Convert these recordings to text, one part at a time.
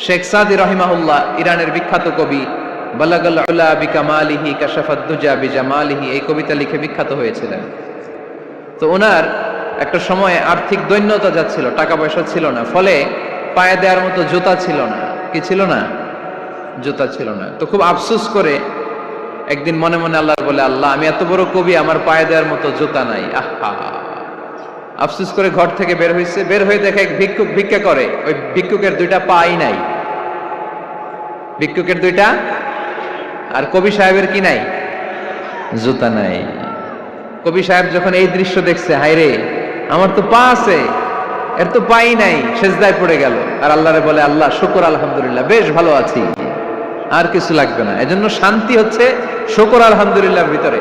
শেখ সাদি রহিমাহুল্লাহ, ইরানের বিখ্যাত কবি, বালাগাল উলা বিকামালিহি কাশাফাদ দুজা বিজামালিহি, এই কবিতা লিখে বিখ্যাত হয়েছিলেন। তো ওনার একটা সময়ে আর্থিক দৈন্যতা যাচ্ছিল, টাকা পয়সা ছিল না, ফলে পায়ে দেওয়ার মতো জুতা ছিল না। কি ছিল না? জুতা ছিল না। তো খুব আফসোস করে একদিন মনে মনে আল্লাহ বলে, আল্লাহ আমি এত বড় কবি, আমার পায়ে দেওয়ার মতো জুতা নাই। আহা, আফসোস করে ঘর থেকে বের হয়েছে। বের হয়ে দেখে এক ভিক্ষুক ভিক্ষা করে। ওই ভিক্ষুকের দুইটা পাই নাই, ভিক্ষুকের দুইটা, আর কবি সাহেবের কি নাই? জুতা নাই। কবি সাহেব যখন এই দৃশ্য দেখছে, হায় রে, আমার তো পা আছে, এর তো পাই নাই, সেজদায় পড়ে গেল। আর আল্লাহরে বলে, আল্লাহ শুকর আলহামদুলিল্লাহ, বেশ ভালো আছি, আর কিছু লাগবে না। এজন্য শান্তি হচ্ছে শুকর আলহামদুলিল্লাহর ভিতরে।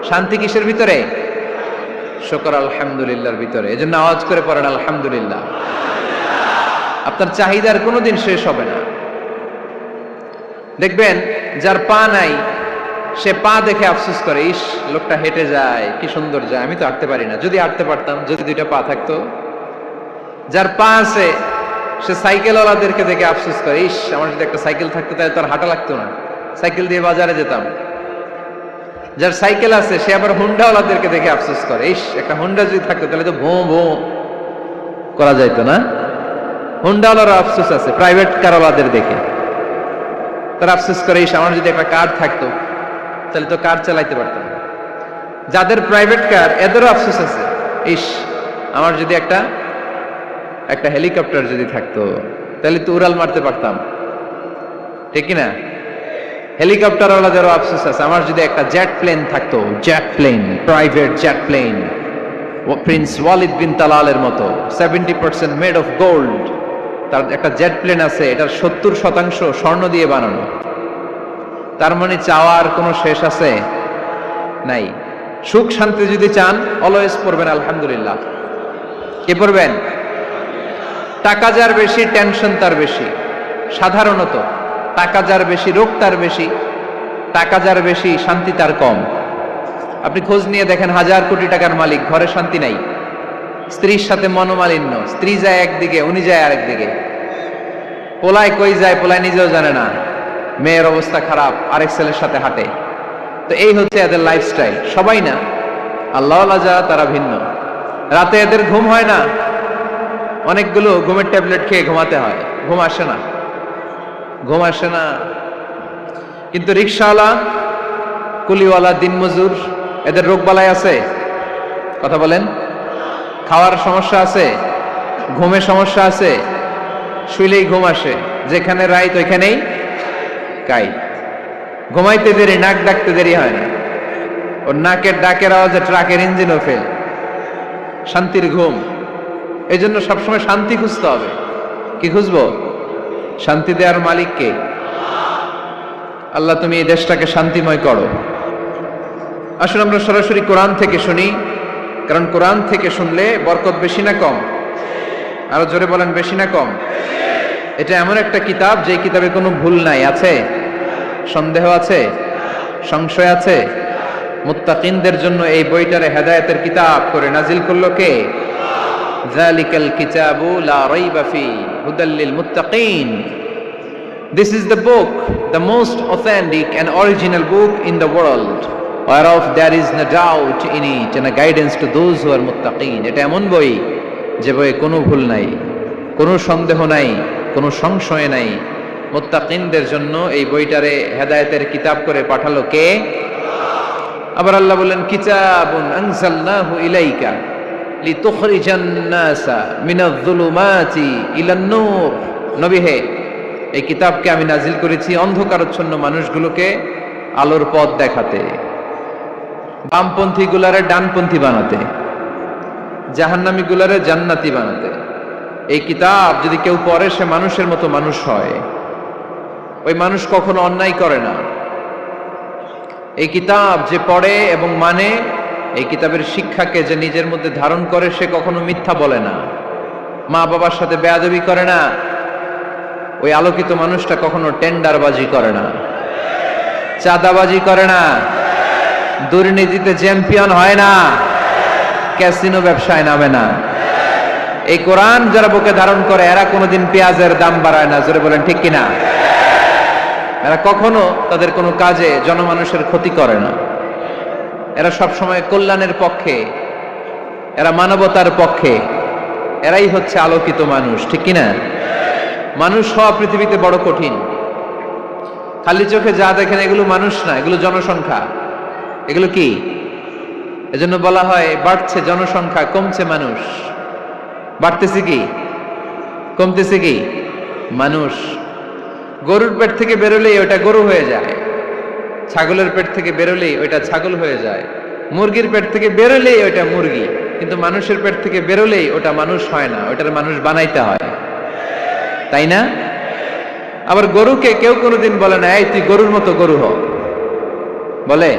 শান্তি কিসের ভিতরে? শুকর আলহামদুলিল্লাহর ভিতরে। এজন্য আওয়াজ করে পড়েন আলহামদুলিল্লাহ। আপনার চাহিদার কোনোদিন শেষ হবে না। দেখবেন যার পা নাই, সে পা দেখে আফসোস করে, ইস লোকটা হেঁটে যায়, কি সুন্দর যায়, আমি তো হাঁটতে পারি না, যদি হাঁটতে পারতাম, যদি দুইটা পা থাকতো। যার পা আছে, সে সাইকেলওয়ালাদেরকে দেখে আফসোস করে, ইস আমার যদি একটা সাইকেল থাকতো তাহলে তার হাঁটা লাগতো না, সাইকেল দিয়ে বাজারে যেতাম। যার সাইকেল আছে, সে আবার হুন্ডাওয়ালাদেরকে দেখে আফসোস করে, ইস একটা হুন্ডা যদি থাকতো তাহলে তো ভোঁ ভোঁ করা যাইতো না। হুন্ডাওয়ালারও আফসোস আছে প্রাইভেট কারওয়ালাদের দেখে, তারা আফসোস করে, ইস আমার যদি একটা কার থাকতো তাহলে তো কার চালাইতে পারতাম। যাদের প্রাইভেট কার, এদেরও আফসোস আছে, ইস আমার যদি একটা হেলিকপ্টার যদি থাকতো তাহলে তো উড়াল মারতে পারতাম, ঠিক কিনা? হেলিকপ্টার ওয়ালাদেরও আফসোস আছে, আমার যদি একটা জেট প্লেন থাকতো, jet plane, private jet plane, prince Walid bin তালালের মতো 70% মেড অফ গোল্ড, তার একটা জেট প্লেন আছে, এটার 70% স্বর্ণ দিয়ে বানানো। তার মানে চাওয়ার কোনো শেষ আছে? নাই। সুখ শান্তি যদি চান, অলওয়েজ পড়বেন আলহামদুলিল্লাহ। কি পড়বেন? টাকা যার বেশি, টেনশন তার বেশি। সাধারণত টাকা যার বেশি, রোগ তার বেশি। টাকা যার বেশি, শান্তি তার কম। আপনি খোঁজ নিয়ে দেখেন, 1000 কোটি টাকার মালিক, ঘরে শান্তি নাই, স্ত্রীর সাথে মনোমালিন্য, স্ত্রী যায় একদিকে, উনি যায় আরেকদিকে, পোলায় কই যায় পোলায় নিজেও জানে না, মেয়ের অবস্থা খারাপ, আরেক ছেলের সাথে হাঁটে। তো এই হচ্ছে এদের লাইফস্টাইল। সবাই না, আল্লাহওয়ালা যারা তারা ভিন্ন। রাতে এদের ঘুম হয় না, অনেকগুলো ঘুমের ট্যাবলেট খেয়ে ঘুমাতে হয়, ঘুম আসে না, ঘুম আসে না। কিন্তু রিক্সাওয়ালা, কুলিওয়ালা, দিনমজুর, এদের রোগবালাই আছে? কথা বলেন। খাওয়ার সমস্যা আছে, ঘুমের সমস্যা আছে, শুইলেই ঘুম আসে, যেখানে রাইত ওইখানেই কাই। ঘুমাইতে দেরি, নাক ডাকতে দেরি হয় না, ওর নাকের ডাকের আওয়াজে ট্রাকের ইঞ্জিনও ফেল। শান্তির ঘুম। এই জন্য সবসময় শান্তি খুঁজতে হবে। কি খুঁজবো? শান্তি দেওয়ার মালিক কে? আল্লাহ তুমি এই দেশটাকে শান্তিময় করো। আসুন আমরা সরাসরি কোরআন থেকে শুনি, কারণ কোরআন থেকে শুনলে বরকত বেশি না কম? আরো জোরে বলেন, বেশি না কম? এটা এমন একটা কিতাব যে কিতাবে কোনো ভুল নাই। আছে? সন্দেহ আছে? সংশয় আছে? মুত্তাকিনদের জন্য এই বইটারে হেদায়েতের কিতাব করে নাজিল করলো কে? যালিকাল কিতাবু লা রাইবা ফি হুদাল লিল মুত্তাকিন। This is the book, the most authentic and original book in the world, whereof there is no doubt in it, and a guidance to those who are muttaqin. এটা এমন বই যে বইয়ে কোনো ভুল নাই, কোনো সন্দেহ নাই, কোনো সংশয় নাই। মুত্তাকিনদের জন্য এই বইটারে হেদায়েতের কিতাব করে পাঠালো কে? আবার আল্লাহ বলেন, কিতাবুন আনজালনাহু ইলাইকা লিতুখরিজান নাসা মিনাজ-যুলুমাতি ইলান-নূর। নবী হে, এই কিতাবকে আমি নাজিল করেছি অন্ধকারাচ্ছন্ন মানুষগুলোকে আলোর পথ দেখাতে, বামপন্থী গুলারে ডানপন্থী বানাতে, জাহান্নামী গুলারে জান্নাতি বানাতে। এই কিতাব যদি কেউ পড়ে, সে মানুষের মতো মানুষ হয়। ওই মানুষ কখনো অন্যায় করে না। এই কিতাব যে পড়ে এবং মানে, এই কিতাবের শিক্ষাকে যে নিজের মধ্যে ধারণ করে, সে কখনো মিথ্যা বলে না, মা বাবার সাথে বেয়াদবি করে না। ওই আলোকিত মানুষটা কখনো টেন্ডারবাজি করে না, চাঁদাবাজি করে না, দুর্নীতিতে চ্যাম্পিয়ন হয় না, ক্যাসিনো ব্যবসায় নামে না। এই কোরআন যারা বুকে ধারণ করে এরা কোনোদিন পেঁয়াজের দাম বাড়ায় না, জোরে বলেন ঠিক কিনা? এরা কখনো তাদের কোনো কাজে জনমানুষের ক্ষতি করে না। এরা সব সময় কল্যাণের পক্ষে, এরা মানবতার পক্ষে, এরাই হচ্ছে আলোকিত মানুষ, ঠিক কিনা? মানুষ হওয়া পৃথিবীতে বড় কঠিন। খালি চোখে যা দেখেন এগুলো মানুষ না, এগুলো জনসংখ্যা। এগুলো কি? এজন্য বলা হয় বাড়ছে জনসংখ্যা, কমছে মানুষ। বাড়তেছে কি, কমতেছে কি? মানুষ। গরুর পেট থেকে বেরোলেই ওটা গরু হয়ে যায়, ছাগলের পেট থেকে বেরোলেই ওইটা ছাগল হয়ে যায়, মুরগির পেট থেকে বেরোলেই ওইটা মুরগি। কিন্তু মানুষের পেট থেকে বেরোলেই ওটা মানুষ হয় না, ওটার মানুষ বানাইতে হয়, তাই না? আবার গরুকে কেউ কোনোদিন বলে না এই তুই গরুর মতো গরু হ, বলে?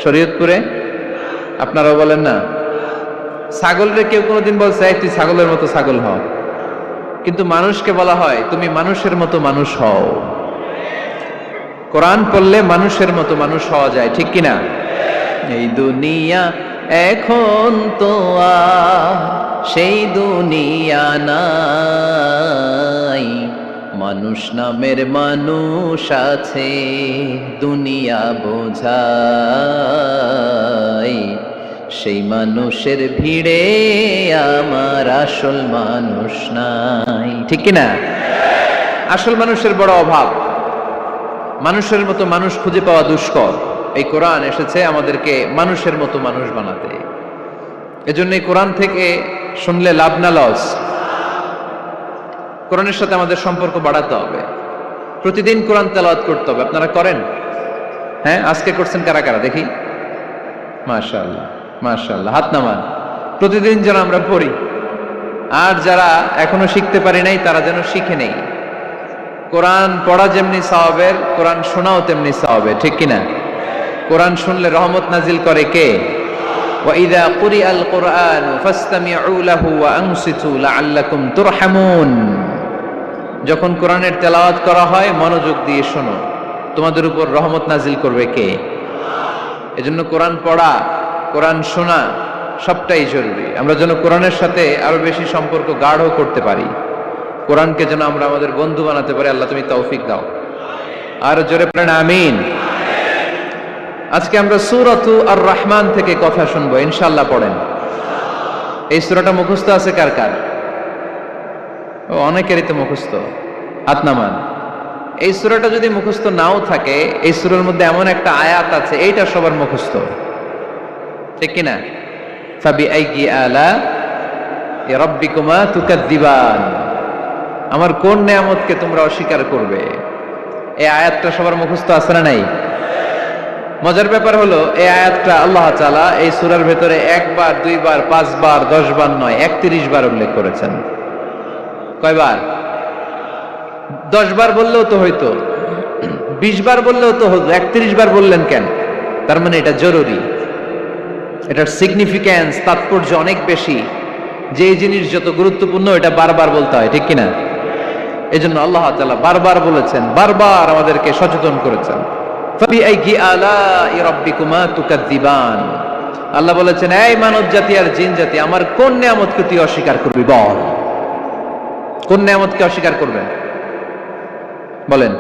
শরীয়তপুরে আপনারাও বলেন না? ছাগলরে কেউ কোনোদিন বলছে এই তুই ছাগলের মতো ছাগল হ, কিন্তু মানুষকে বলা হয় তুমি মানুষের মতো মানুষ হও। কোরআন পড়লে মানুষের মতো মানুষ হওয়া যায়, ঠিক কিনা? এই দুনিয়া এখন তো সেই দুনিয়া নাই, মানুষ নামের মানুষ আছে দুনিয়া বোঝাই, সেই মানুষের ভিড়ে আমার আসল মানুষ নাই, ঠিক কিনা? আসল মানুষের বড় অভাব, মানুষের মতো মানুষ খুঁজে পাওয়া দুষ্কর। এই কোরআন এসেছে আমাদেরকে মানুষের মতো মানুষ বানাতে। এজন্য এই কোরআন থেকে শুনলে লাভ না লস? কোরআনের সাথে আমাদের সম্পর্ক বাড়াতে হবে, প্রতিদিন কোরআন তেলাওয়াত করতে হবে। আপনারা করেন? হ্যাঁ, আজকে করছেন কারা কারা দেখি? মাশাআল্লাহ মাশাআল্লাহ, হাত নামান। প্রতিদিন যেন আমরা পড়ি, আর যারা এখনো শিখতে পারি নাই তারা যেন শিখে নেই। কোরআন পড়া যেমনি সওয়াবের, কোরআন শোনাও তেমনি সওয়াবের, ঠিক কিনা? কোরআন শুনলে রহমত নাজিল করে কে? وَإِذَا قُرِئَ الْقُرْآنُ فَاسْتَمِعُوا لَهُ وَأَنصِتُوا لَعَلَّكُمْ تُرْحَمُونَ। যখন কোরআনের তেলাওয়াত করা হয় মনোযোগ দিয়ে শোনো, তোমাদের উপর রহমত নাজিল করবে কে? এজন্য কোরআন পড়া, কোরআন শোনা সবটাই জরুরি। আমরা যেন কোরআনের সাথে আরো বেশি সম্পর্ক গাঢ় করতে পারি, কোরআনকে যেন আমরা আমাদের বন্ধু বানাতে পারি। আল্লাহ তুমি তৌফিক দাও। আর জোরে পড়েন আমিন। আজকে আমরা সূরাতু আর রহমান থেকে কথা শুনবো ইনশাআল্লাহ। পড়েন। এই সূরাটা মুখস্থ আছে কার কার? ও, অনেকেরই তো মুখস্থ, হাত নামান। এই সূরাটা যদি মুখস্থ নাও থাকে, এই সূরার মধ্যে এমন একটা আয়াত আছে এইটা সবার মুখস্থ, ঠিক কিনা? ফাবিআইয়ি আলা রাব্বিকুমা তুকাযযিবান, আমার কোন নিয়ামতকে তোমরা অস্বীকার করবে। এই আয়াতটা সবার মুখস্থ আছে না নাই? মজার ব্যাপার হলো এই আয়াতটা আল্লাহ তাআলা এই সূরার ভেতরে একবার, দুইবার, 5 বার, 10 বার নয়, 31 বার উল্লেখ করেছেন। কয়বার? 10 বার বললেও তো হইতো, 20 বার বললেও তো হতো, 31 বার বললেন কেন? তার মানে এটা জরুরি, এটার সিগনিফিক্যান্স, তাৎপর্য অনেক বেশি। যে জিনিস যত গুরুত্বপূর্ণ এটা বারবার বলতে হয়, ঠিক কিনা? এজন্য আল্লাহ তাআলা বারবার বলেছেন, বারবার আমাদেরকে সচেতন করেছেন। ফাবিআইয়ি আলাই রাব্বিকুমা তুকাযযিবান। আল্লাহ বলেছেন, এই মানব জাতি আর জিন জাতি, আমার কোন নিয়ামতকে তুই অস্বীকার করবি বল? কোন নিয়ামতকে অস্বীকার করবেন বলেন?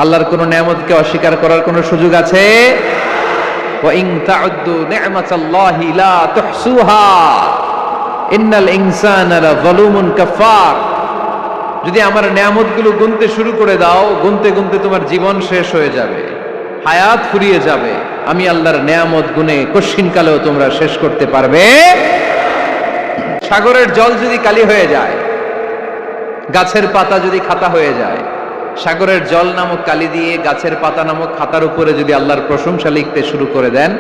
আল্লাহর কোন নিয়ামতকে অস্বীকার করার কোন সুযোগ আছে? ওয়া ইন তাউদ্দু নি'মাতাল্লাহি লা তুহসুহা ইন্নাল ইনসানা লাযালুমুন কাফার। যদি আমার নিয়ামতগুলো গুনতে শুরু করে দাও, গুনতে গুনতে তোমার জীবন শেষ হয়ে যাবে, হায়াত ফুরিয়ে যাবে। আমি আল্লাহর নিয়ামত গুনে কশিনকালেও তোমরা শেষ করতে পারবে। সাগরের জল যদি কালি হয়ে যায়, গাছের পাতা যদি খাতা হয়ে যায়, সাগরের জল নামক কালি দিয়ে গাছের পাতা নামক খাতার উপরে যদি আল্লাহর প্রশংসা লিখতে শুরু করে দেন,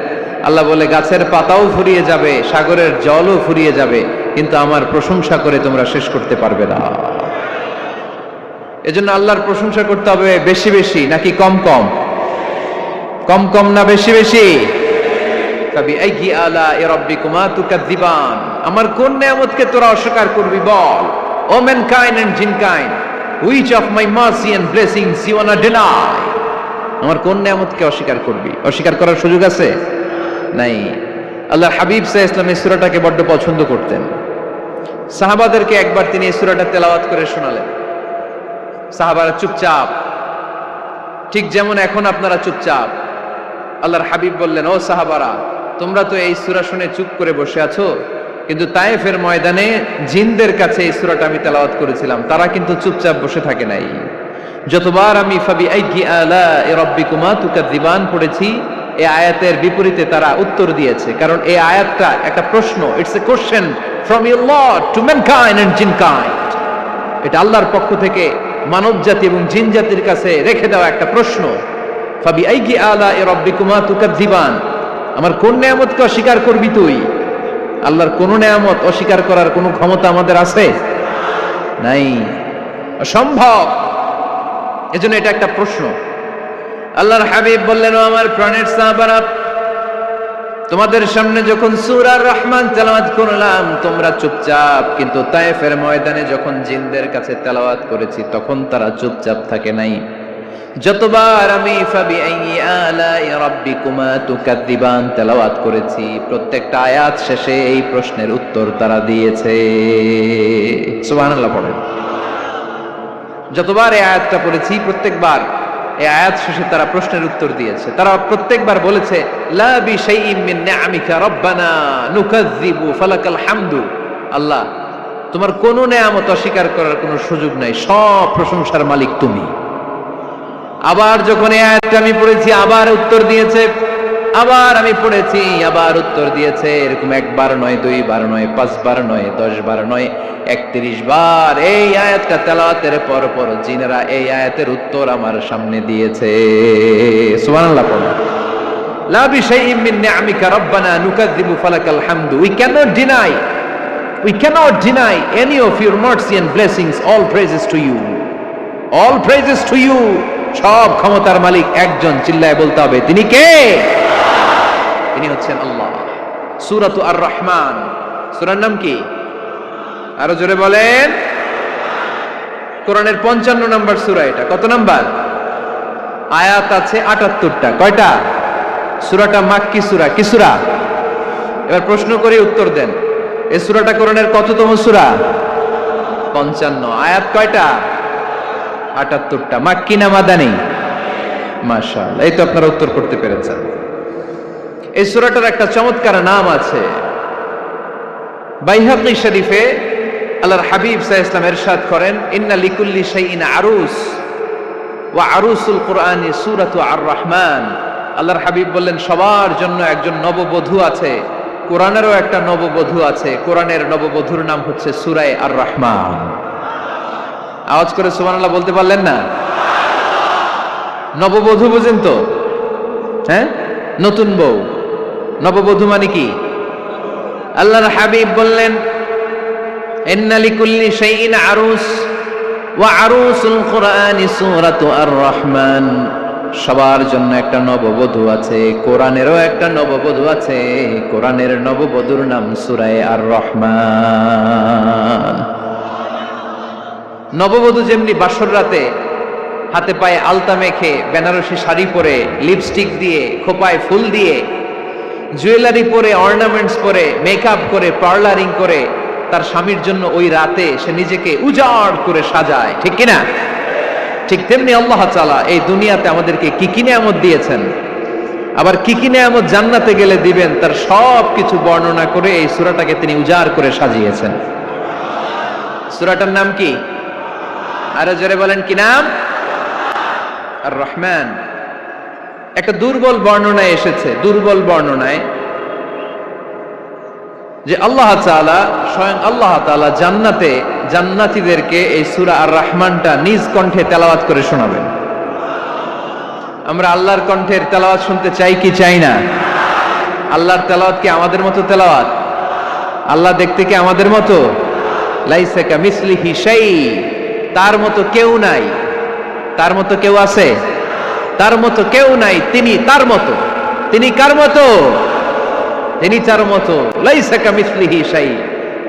আল্লাহ বলে গাছের পাতাও ফুরিয়ে যাবে, সাগরের জলও ফুরিয়ে যাবে, কিন্তু আমার প্রশংসা করে তোমরা শেষ করতে পারবে না। এজন্য আল্লাহর প্রশংসা করতে হবে বেশি বেশি নাকি কম কম? কম কম না বেশি বেশি? ফাবিআইয়ি আলাই রাব্বিকুমা তুকাযযিবান, আমার কোন নিয়ামতকে তোরা অস্বীকার করবি বল? Oh mankind and jinnkind, which of my mercy and blessings you wanna deny? আমার কোন নিয়ামতকে অস্বীকার করবি? অস্বীকার করার সুযোগ আছে? নাই। আল্লাহ হাবিব সাল্লাল্লাহু আলাইহি ওয়াসাল্লাম এই সূরাটাকে বড় পছন্দ করতেন। সাহাবাদেরকে একবার তিনি এই সূরাটা তেলাওয়াত করে শোনালেন। সাহাবারা চুপচাপ, ঠিক যেমন এখন আপনারা চুপচাপ। আল্লাহর হাবিব বললেন, ও সাহাবারা, তোমরা তো এই সূরা শুনে চুপ করে বসে আছো, কিন্তু তায়েফের ময়দানে জিনদের কাছে এই সূরাটা আমি তেলাওয়াত করেছিলাম, তারা কিন্তু চুপচাপ বসে থাকে নাই। যতবার আমি ফাবিআইয়ি আলা'i রাব্বিকুমা তুকাযযিবান পড়েছি, এই আয়াতের বিপরীতে তারা উত্তর দিয়েছে, কারণ এই আয়াতটা একটা প্রশ্ন। It's a question from your lord to mankind and jinnkind. এটা আল্লাহর পক্ষ থেকে মানব জাতি এবং জিন জাতির কাছে রেখে দেওয়া একটা প্রশ্ন। ফাবিআইয়ি আলা'i রাব্বিকুমা তুকাযযিবান, আমার কোন নেয়ামতকে অস্বীকার করবি তুই? আল্লাহর কোন নেয়ামত অস্বীকার করার কোন ক্ষমতা আমাদের আছে? নাই, অসম্ভব। এজন্য এটা একটা প্রশ্ন। আল্লাহর হাবিব বললেন, ও আমার প্রাণের সাহাবারা, তোমাদের সামনে যখন সূরা আর রহমান তেলাওয়াত করলাম তোমরা চুপচাপ, কিন্তু তায়েফের ময়দানে যখন জিনদের কাছে তেলাওয়াত করেছি তখন তারা চুপচাপ থাকে নাই। যতবার আমি ফাবিআইয়ি আলা'i রাব্বিকুমা তুকাযযিবান তেলাওয়াত করেছি, প্রত্যেকটা আয়াত শেষে এই প্রশ্নের উত্তর তারা দিয়েছে। সুবহানাল্লাহ পড়েন। যতবার এই আয়াতটা পড়েছি প্রত্যেকবার এই আয়াত শেষে তারা প্রশ্নের উত্তর দিয়েছে। তারা প্রত্যেকবার বলেছে, লা বিশাইইন মিন নিআমিকা রাব্বানা নুকাযযিবু ফালাকাল হামদু। আল্লাহ, তোমার কোন নেয়ামত অস্বীকার করার কোনো সুযোগ নাই, সব প্রশংসার মালিক তুমি। আবার যখন এই আয়াতটা আমি পড়েছি আবার উত্তর দিয়েছে, আবার আমি পড়েছি আবার উত্তর দিয়েছে। এরকম একবার নয়, দুইবার নয়, পাঁচবার নয়, 10 বার নয়, 31 বার এই আয়াতটা তেলাওয়াতের পর পর জিনেরা এই আয়াতের উত্তর আমার সামনে দিয়েছে। সুবহানাল্লাহ পড়ুন। লা বিশাইইন মিন নিআমিকা রাব্বানা নুকাযযিবু ফালাকাল হামদু। We cannot deny any of your mercy and blessings. All praises to you. All praises to you. সব ক্ষমতার মালিক একজন, চিল্লায় বলতে হবে, তিনি কে? তিনি হচ্ছেন আল্লাহ। সূরাতু আর রহমান, সূরার নাম কি? আরো জোরে বলেন। কোরআনের 55 নম্বর সূরা এটা। কত নাম্বার? আয়াত আছে 78টা। কয়টা? সূরাটা মাক্কি সূরা। কি সূরা? এবার প্রশ্ন করে উত্তর দেন। এই সূরাটা কোরআনের কততম সূরা? 55। আয়াত কয়টা? 78টা। মাক্কি না মাদানী? মাশাআল্লাহ, এই তো আপনারা উত্তর করতে পেরেছেন। এই সূরাটার একটা চমৎকার নাম আছে। বাইহাকী শরীফে আল্লাহর হাবিব সাল্লাল্লাহু আলাইহি ওয়াসাল্লাম ইরশাদ করেন, ইন্না লিকুল্লি শাইইন আরুস ওয়া আরুসুল কুরআনি সূরাতু আর রহমান। আল্লাহর হাবিব বললেন, সবার জন্য একজন নববধূ আছে, কোরআনেরও একটা নববধূ আছে। কোরআনের নববধূর নাম হচ্ছে সূরা আর রহমান। আওয়াজ করে সুবহানাল্লাহ বলতে পারলেন না? নববধূ বুঝেন তো? হ্যাঁ, নতুন বউ। নববধূ মানে কি? আল্লাহর হাবিব বললেন, ইন্না লিকুল্লি শাইইন আরুস ওয়া আরুসুল কুরআনি সূরাতু আর রহমান। সবার জন্য একটা নববধূ আছে, কোরআনেরও একটা নববধূ আছে। কোরআনের নববধূর নাম সূরা আর রহমান। নববধূ যেমনি বাসর রাতে হাতে পায়ে আলতা মেখে, বেনারসি শাড়ি পরে, লিপস্টিক দিয়ে, খোপায় ফুল দিয়ে, জুয়েলারি পরে, অর্নামেন্টস পরে, মেকআপ করে, পার্লারিং করে তার স্বামীর জন্য ওই রাতে সে নিজেকে উজাড় করে সাজায়, ঠিক কিনা? ঠিক তেমনি আল্লাহ তাআলা এই দুনিয়াতে আমাদেরকে কি কি নিয়ামত দিয়েছেন, আবার কি কি নিয়ামত জান্নাতে গেলে দিবেন, তার সব কিছু বর্ণনা করে এই সূরাটাকে তিনি উজাড় করে সাজিয়েছেন। সূরাটার নাম কি? আরো জোরে বলেন, কি নাম? আর রহমান। একটা দুর্বল বর্ণনায় এসেছে, দুর্বল বর্ণনায়, যে আল্লাহ তাআলা, স্বয়ং আল্লাহ তাআলা জান্নাতে জান্নাতীদেরকে এই সূরা আর রহমানটা নিজ কণ্ঠে তেলাওয়াত করে শোনাবেন। আমরা আল্লাহর কণ্ঠের তেলাওয়াত শুনতে চাই কি চাই না? আল্লাহর তেলাওয়াত কি আমাদের মতো তেলাওয়াত? আল্লাহ দেখতে কি আমাদের মতো? লাইসা কামিসলিহি শাই, তার মতো কেউ নাই। তার মতো কেউ আছে? তার মতো কেউ নাই। তিনি তার মতো। তিনি কার মতো? তিনি তার মতো। লাইসা কামিসলিহি শাই।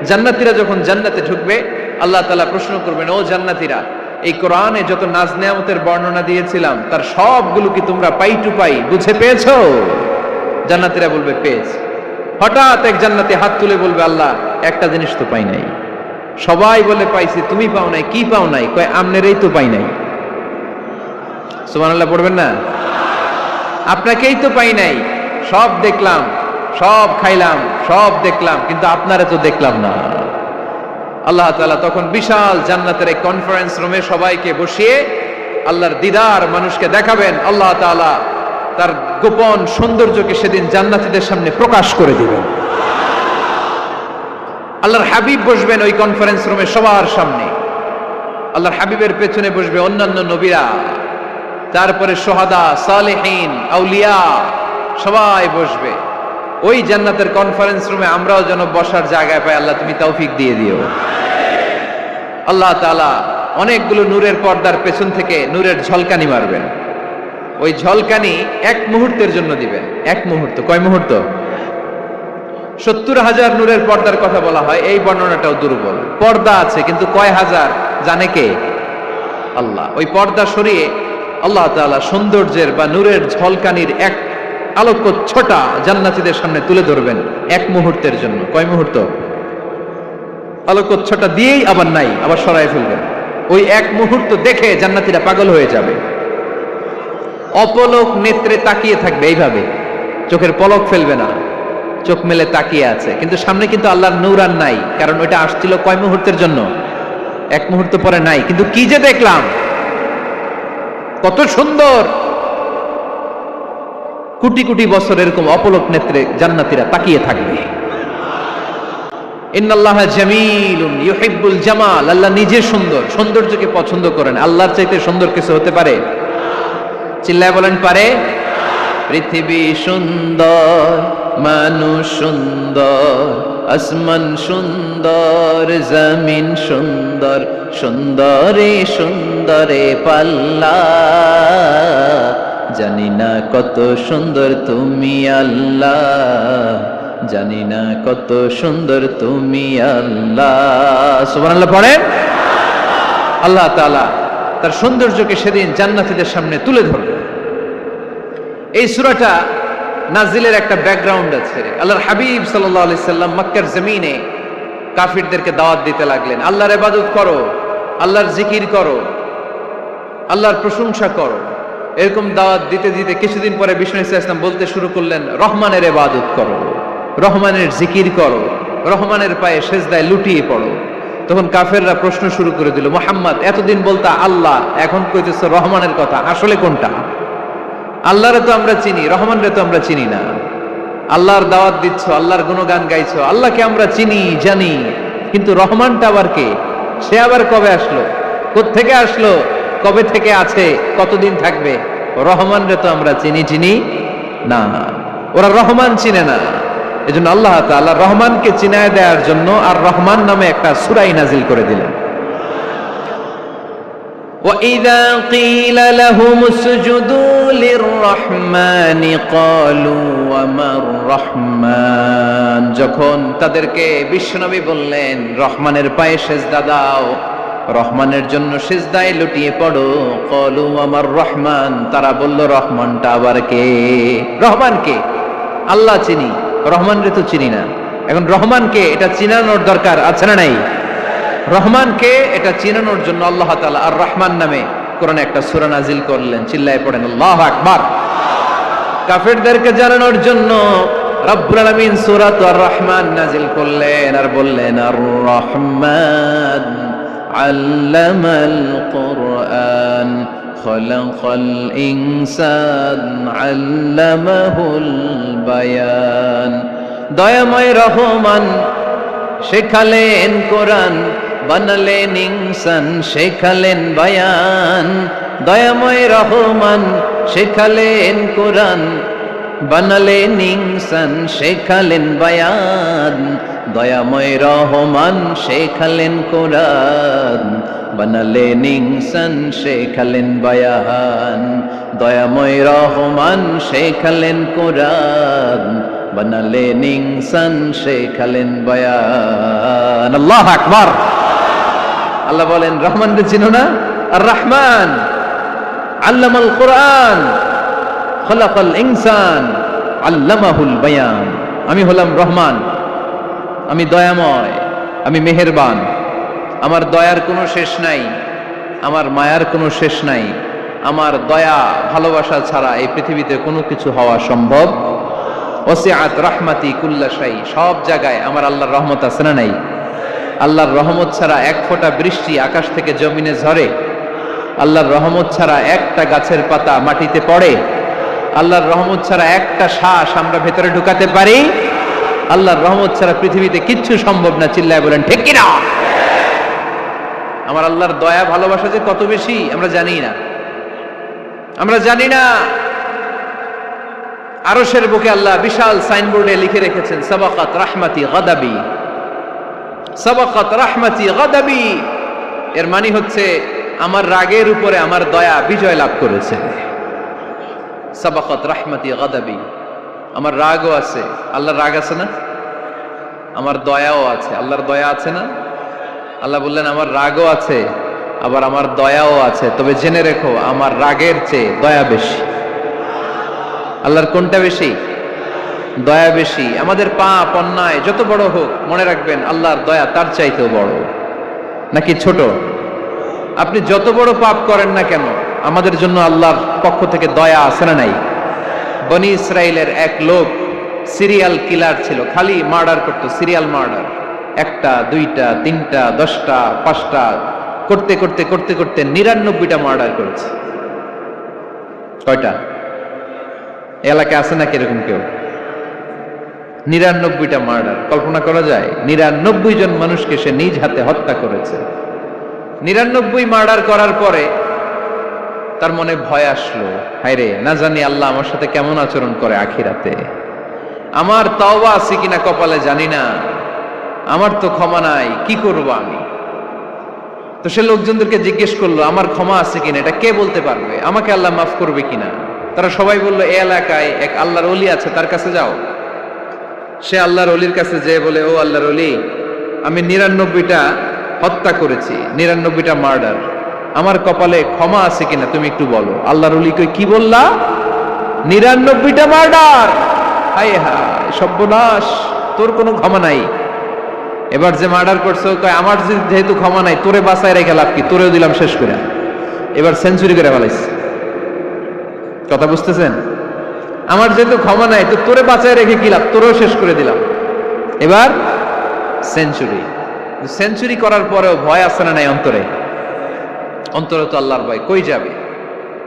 জান্নাতীরা যখন জান্নাতে ঢুকবে, আল্লাহ তাআলা প্রশ্ন করবেন, ও জান্নাতীরা, এই কোরআনে যত নাজ নেয়ামতের বর্ণনা দিয়েছিলাম তার সবগুলো কি তোমরা পাই টু পাই বুঝে পেয়েছো? জান্নাতীরা বলবে পেয়েছি। হঠাৎ এক জান্নাতি হাত তুলে বলবে, আল্লাহ একটা জিনিস তো পাই নাই। সবাই বলে পাইছি, তুমি পাও নাই। কি পাও নাই? কয় আমনেরই তো পাই নাই। সুবহানাল্লাহ পড়বেন না? আপনাকেই তো পাই নাই। সব দেখলাম, সব খাইলাম, সব দেখলাম, কিন্তু আপনারে তো দেখলাম না। আল্লাহ তাআলা তখন বিশাল জান্নাতের এক কনফারেন্স রুমে সবাইকে বসিয়ে আল্লাহর দিদার মানুষকে দেখাবেন। আল্লাহ তাআলা তার গোপন সৌন্দর্যকে সেদিন জান্নাতীদের সামনে প্রকাশ করে দিবেন। আল্লাহর হাবিব বসবেন ওই কনফারেন্স রুমে সবার সামনে। আল্লাহর হাবিবের পেছনে বসবে অন্যান্য নবীরা, তারপরে সোহাদা, সালেহীন, আউলিয়া সবাই বসবে ওই জান্নাতের কনফারেন্স রুমে। আমরাও যেন বসার জায়গায় পাই, আল্লাহ তুমি তৌফিক দিয়ে দিও। আল্লাহ তাআলা অনেকগুলো নূরের পর্দার পেছন থেকে নূরের ঝলকানি মারবেন। ওই ঝলকানি এক মুহূর্তের জন্য দিবেন। এক মুহূর্ত। কয় মুহূর্ত? 70,000 নূরের পর্দার কথা বলা হয়, এই বর্ণনাটাও দুর্বল। পর্দা আছে কিন্তু কয় হাজার জানে কে? আল্লাহ। ওই পর্দা সরিয়ে আল্লাহ তাআলা সৌন্দর্যের বা নূরের ঝলকানির এক আলোকচ্ছটা জান্নাতীদের সামনে তুলে ধরবেন এক মুহূর্তের জন্য। কয় মুহূর্ত? আলোকচ্ছটা দিয়েই আবার নাই, আবার সরাই ফেলবেন। ওই এক মুহূর্ত দেখে জান্নাতীরা পাগল হয়ে যাবে, অপলক নেত্রে তাকিয়ে থাকবে এইভাবে, চোখের পলক ফেলবে না, চোখ মেলে তাকিয়ে আছে। কিন্তু সামনে কিন্তু আল্লাহর নূর আর নাই, কারণ ওইটা আসছিল কয় মুহূর্তের জন্য? এক মুহূর্ত পরে নাই। কিন্তু কি যে দেখলাম, কত সুন্দর! কোটি কোটি বছর এরকম অপলক নেত্রে জান্নাতীরা তাকিয়ে থাকবে। ইন্নাল্লাহা জামিলুন ইউহিব্বুল জামাল। আল্লাহ নিজে সুন্দর, সৌন্দর্যকে পছন্দ করেন। আল্লাহর চাইতে সুন্দর কিছু হতে পারে? চিল্লায় বলেন পারে? পৃথিবী সুন্দর, মানুষ সুন্দর, আসমান সুন্দর, জমিন সুন্দর, সুন্দরে সুন্দরে পাল্লা। জানি না কত সুন্দর তুমি আল্লাহ, জানি না কত সুন্দর তুমি আল্লাহ। সুবহানাল্লাহ পড়েন। আল্লাহ তাআলা তার সৌন্দর্যকে সেদিন জান্নাতীদের সামনে তুলে ধরবে। এই সূরাটা নাজিলের একটা ব্যাকগ্রাউন্ড আছে। আল্লাহর হাবিব সাল্লাল্লাহু আলাইহি সাল্লাম মক্কার জমিনে কাফিরদেরকে দাওয়াত দিতে লাগলেন, আল্লাহর ইবাদত করো, আল্লাহর জিকির করো, আল্লাহর প্রশংসা করো। এরকম দাওয়াত দিতে দিতে কিছুদিন পরে বিষ্ণু ইসলাম বলতে শুরু করলেন, রহমানের ইবাদত করো, রহমানের জিকির করো, রহমানের পায়ে সেজদায় লুটিয়ে পড়ো। তখন কাফেররা প্রশ্ন শুরু করে দিল, মুহাম্মদ এতদিন বলতা আল্লাহ, এখন কইতেছো রহমানের কথা, আসলে কোনটা? আল্লাহরে তো আমরা চিনি, রহমানরে তো আমরা চিনি না। আল্লাহর দাওয়াত দিচ্ছ, আল্লাহর গুণগান গাইছো, আল্লাহকে আমরা চিনি জানি, কিন্তু রহমানটা আবার কে? সে আবার কবে আসলো, কোত্থেকে আসলো, কবে থেকে আছে, কতদিন থাকবে? রহমানরে তো আমরা চিনি না। ওরা রহমান চিনে না। এজন্য আল্লাহ তাআলা রহমানকে চিনায় দেওয়ার জন্য আর রহমান নামে একটা সূরা নাজিল করে দিলেন। وَإِذَا قِيلَ لَهُمُ اسْجُدُوا لِلرَّحْمَنِ قَالُوا وَمَا الرَّحْمَنُ। যখন তাদেরকে বিশ্বনবী বললেন রহমানের পায়ে সেজদা দাও, রহমানের জন্য সেজদায় লুটিয়ে পড়ো, ক্বালু ওয়ামার রহমান, তারা বলল রহমানটা আবার কে? রহমান কে? আল্লাহ চিনি, রহমানরে তো চিনি না। এখন রহমানকে এটা চিনানোর দরকার আছে না নাই? রহমানকে এটা চিনানোর জন্য আল্লাহ তাআলা আর রহমান নামে কোরআনে একটা সূরা নাজিল করলেন। চিল্লায় পড়েন আল্লাহু আকবার। কাফেরদেরকে জানানোর জন্য রব্বুল আলামিন সূরা আর রহমান নাজিল করলেন আর বললেন, আর রহমান আল্লামাল কুরআন খলাকাল ইনসান আল্লামাহুল বায়ান। দয়াময় রহমান শেখালেন কোরআন, বানালেন ইনসান, শেখালেন বায়ান। দয়াময় রহমান শেখালেন কোরআন, বানালেন ইনসান, শেখালেন বায়ান। দয়াময় রহমান শেখালেন কোরআন, বানালেন ইনসান, শেখালেন বায়ান। দয়াময় রহমান শেখালেন কোরআন, বানালেন ইনসান, শেখালেন বায়ান। আল্লাহু আকবার। আল্লাহ বলেন রহমানকে চিনো না? আর রহমান আল্লামাল কোরআন খলাকাল ইনসান আল্লামাহুল বায়ান। আমি হলাম রহমান, আমি দয়াময়, আমি মেহেরবান, আমার দয়ার কোনো শেষ নাই, আমার মায়ার কোনো শেষ নাই, আমার দয়া ভালোবাসা ছাড়া এই পৃথিবীতে কোনো কিছু হওয়া সম্ভব। ওয়াসিআত রাহমাতি কুল্লা শাই, সব জায়গায় আমার আল্লাহর রহমত আছে না নাই? আল্লাহর রহমত ছাড়া এক ফোঁটা বৃষ্টি আকাশ থেকে জমিনে ঝরে? আল্লাহর রহমত ছাড়া একটা গাছের পাতা মাটিতে পড়ে? আল্লাহর রহমত ছাড়া একটা শ্বাস আমরা ভেতরে ঢুকাতে পারি? আল্লাহর রহমত ছাড়া পৃথিবীতে কিচ্ছু সম্ভব না। চিল্লায় বলেন ঠিক কিনা? আমার আল্লাহর দয়া ভালোবাসা যে কত বেশি আমরা জানি না, আমরা জানি না। আরশের বুকে আল্লাহ বিশাল সাইনবোর্ডে লিখে রেখেছেন সাবাকাত রাহমাতি গাদাবি, সাবাকাত রাহমাতি গাদাবি। এর মানে হচ্ছে আমার রাগের উপরে আমার দয়া বিজয় লাভ করেছে। সাবাকাত রাহমাতি গাদাবি, আমার রাগও আছে, আল্লাহর রাগ আছে না? আমার দয়াও আছে, আল্লাহর দয়া আছে না? আল্লাহ বললেন আমার রাগও আছে, আবার আমার দয়াও আছে, তবে জেনে রেখো আমার রাগের চেয়ে দয়া বেশি। আল্লাহর কোনটা বেশি? দয়া বেশি। আমাদের পাপ অন্যায় যত বড় হোক, মনে রাখবেন আল্লাহর দয়া তার চাইতেও বড়। নাকি ছোট? আপনি যত বড় পাপ করেন না কেন, আমাদের জন্য আল্লাহর পক্ষ থেকে দয়া আছে না নাই? বনি ইসরাইলের এক লোক সিরিয়াল কিলার ছিল, খালি মার্ডার করতো, সিরিয়াল মার্ডার। একটা, দুইটা, তিনটা, 10টা, 5টা করতে করতে করতে করতে 99টা মার্ডার করেছে। কয়টা? এলাকায় আছে নাকি এরকম কেউ? 99টা মার্ডার। কল্পনা করা যায়? 99 জন মানুষকে সে নিজ হাতে হত্যা করেছে। 99 মার্ডার করার পরে তার মনে ভয় আসলো, হায়রে না জানি আল্লাহ আমার সাথে কেমন আচরণ করে আখিরাতে, আমার তওবা আছে কিনা কপালে জানি না, আমার তো ক্ষমা নাই, কি করব আমি? তো সে লোকজনদেরকে জিজ্ঞেস করলো আমার ক্ষমা আছে কিনা, এটা কে বলতে পারবে, আমাকে আল্লাহ মাফ করবে কিনা? তারা সবাই বললো এই এলাকায় এক আল্লাহর ওলি আছে, তার কাছে যাও। সে আল্লাহর ওলির কাছে যেয়ে বলে, ও আল্লাহর ওলি, আমি 99টা হত্যা করেছি, 99টা মার্ডার, আমার কপালে ক্ষমা আছে কিনা তুমি একটু বলো। আল্লাহর ওলি কই, কি বললা? 99টা মার্ডার? হায় হায় সর্বনাশ, তোর কোনো ক্ষমা নাই। এবার যে মার্ডার করছো কয় আমার যেহেতু ক্ষমা নাই, তোরে বাঁচায় রেখে লাভ কি, তোরেও দিলাম শেষ করে। এবার সেঞ্চুরি করে ফেলাইছে। কথা বুঝতেছেন? আমার যেহেতু ক্ষমা নাই, তো তোরে বাঁচায় রেখে কি লাভ, তোরেও শেষ করে দিলাম। এবার সেঞ্চুরি। সেঞ্চুরি করার পরেও ভয় আসে না নাই অন্তরে? অন্তরে তো আল্লাহর ভয়। কই যাবে?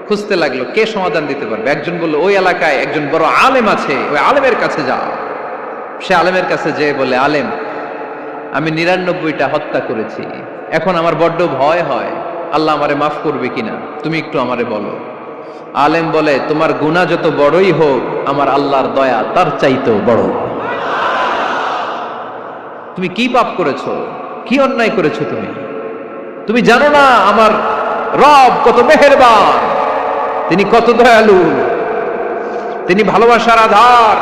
খুঁজতে লাগলো কে সমাধান দিতে পারবে। একজন বলল ওই এলাকায় একজন বড় আলেম আছে, ওই আলেমের কাছে যাও। সে আলেমের কাছে যেয়ে বলে, আলেম আমি 99টা হত্যা করেছি, এখন আমার বড্ড ভয় হয়, আল্লাহ আমারে মাফ করবে কিনা, তুমি একটু আমারে বলো। আলেম বলে, তোমার গুনাহ যত বড়ই হোক, আমার আল্লাহর দয়া তার চাইতেও বড়। তুমি কি পাপ করেছো, কি অন্যায় করেছো তুমি? তুমি জানো না আমার রব কত মেহেরবান, তিনি কত দয়ালু, তিনি ভালোবাসার আধার,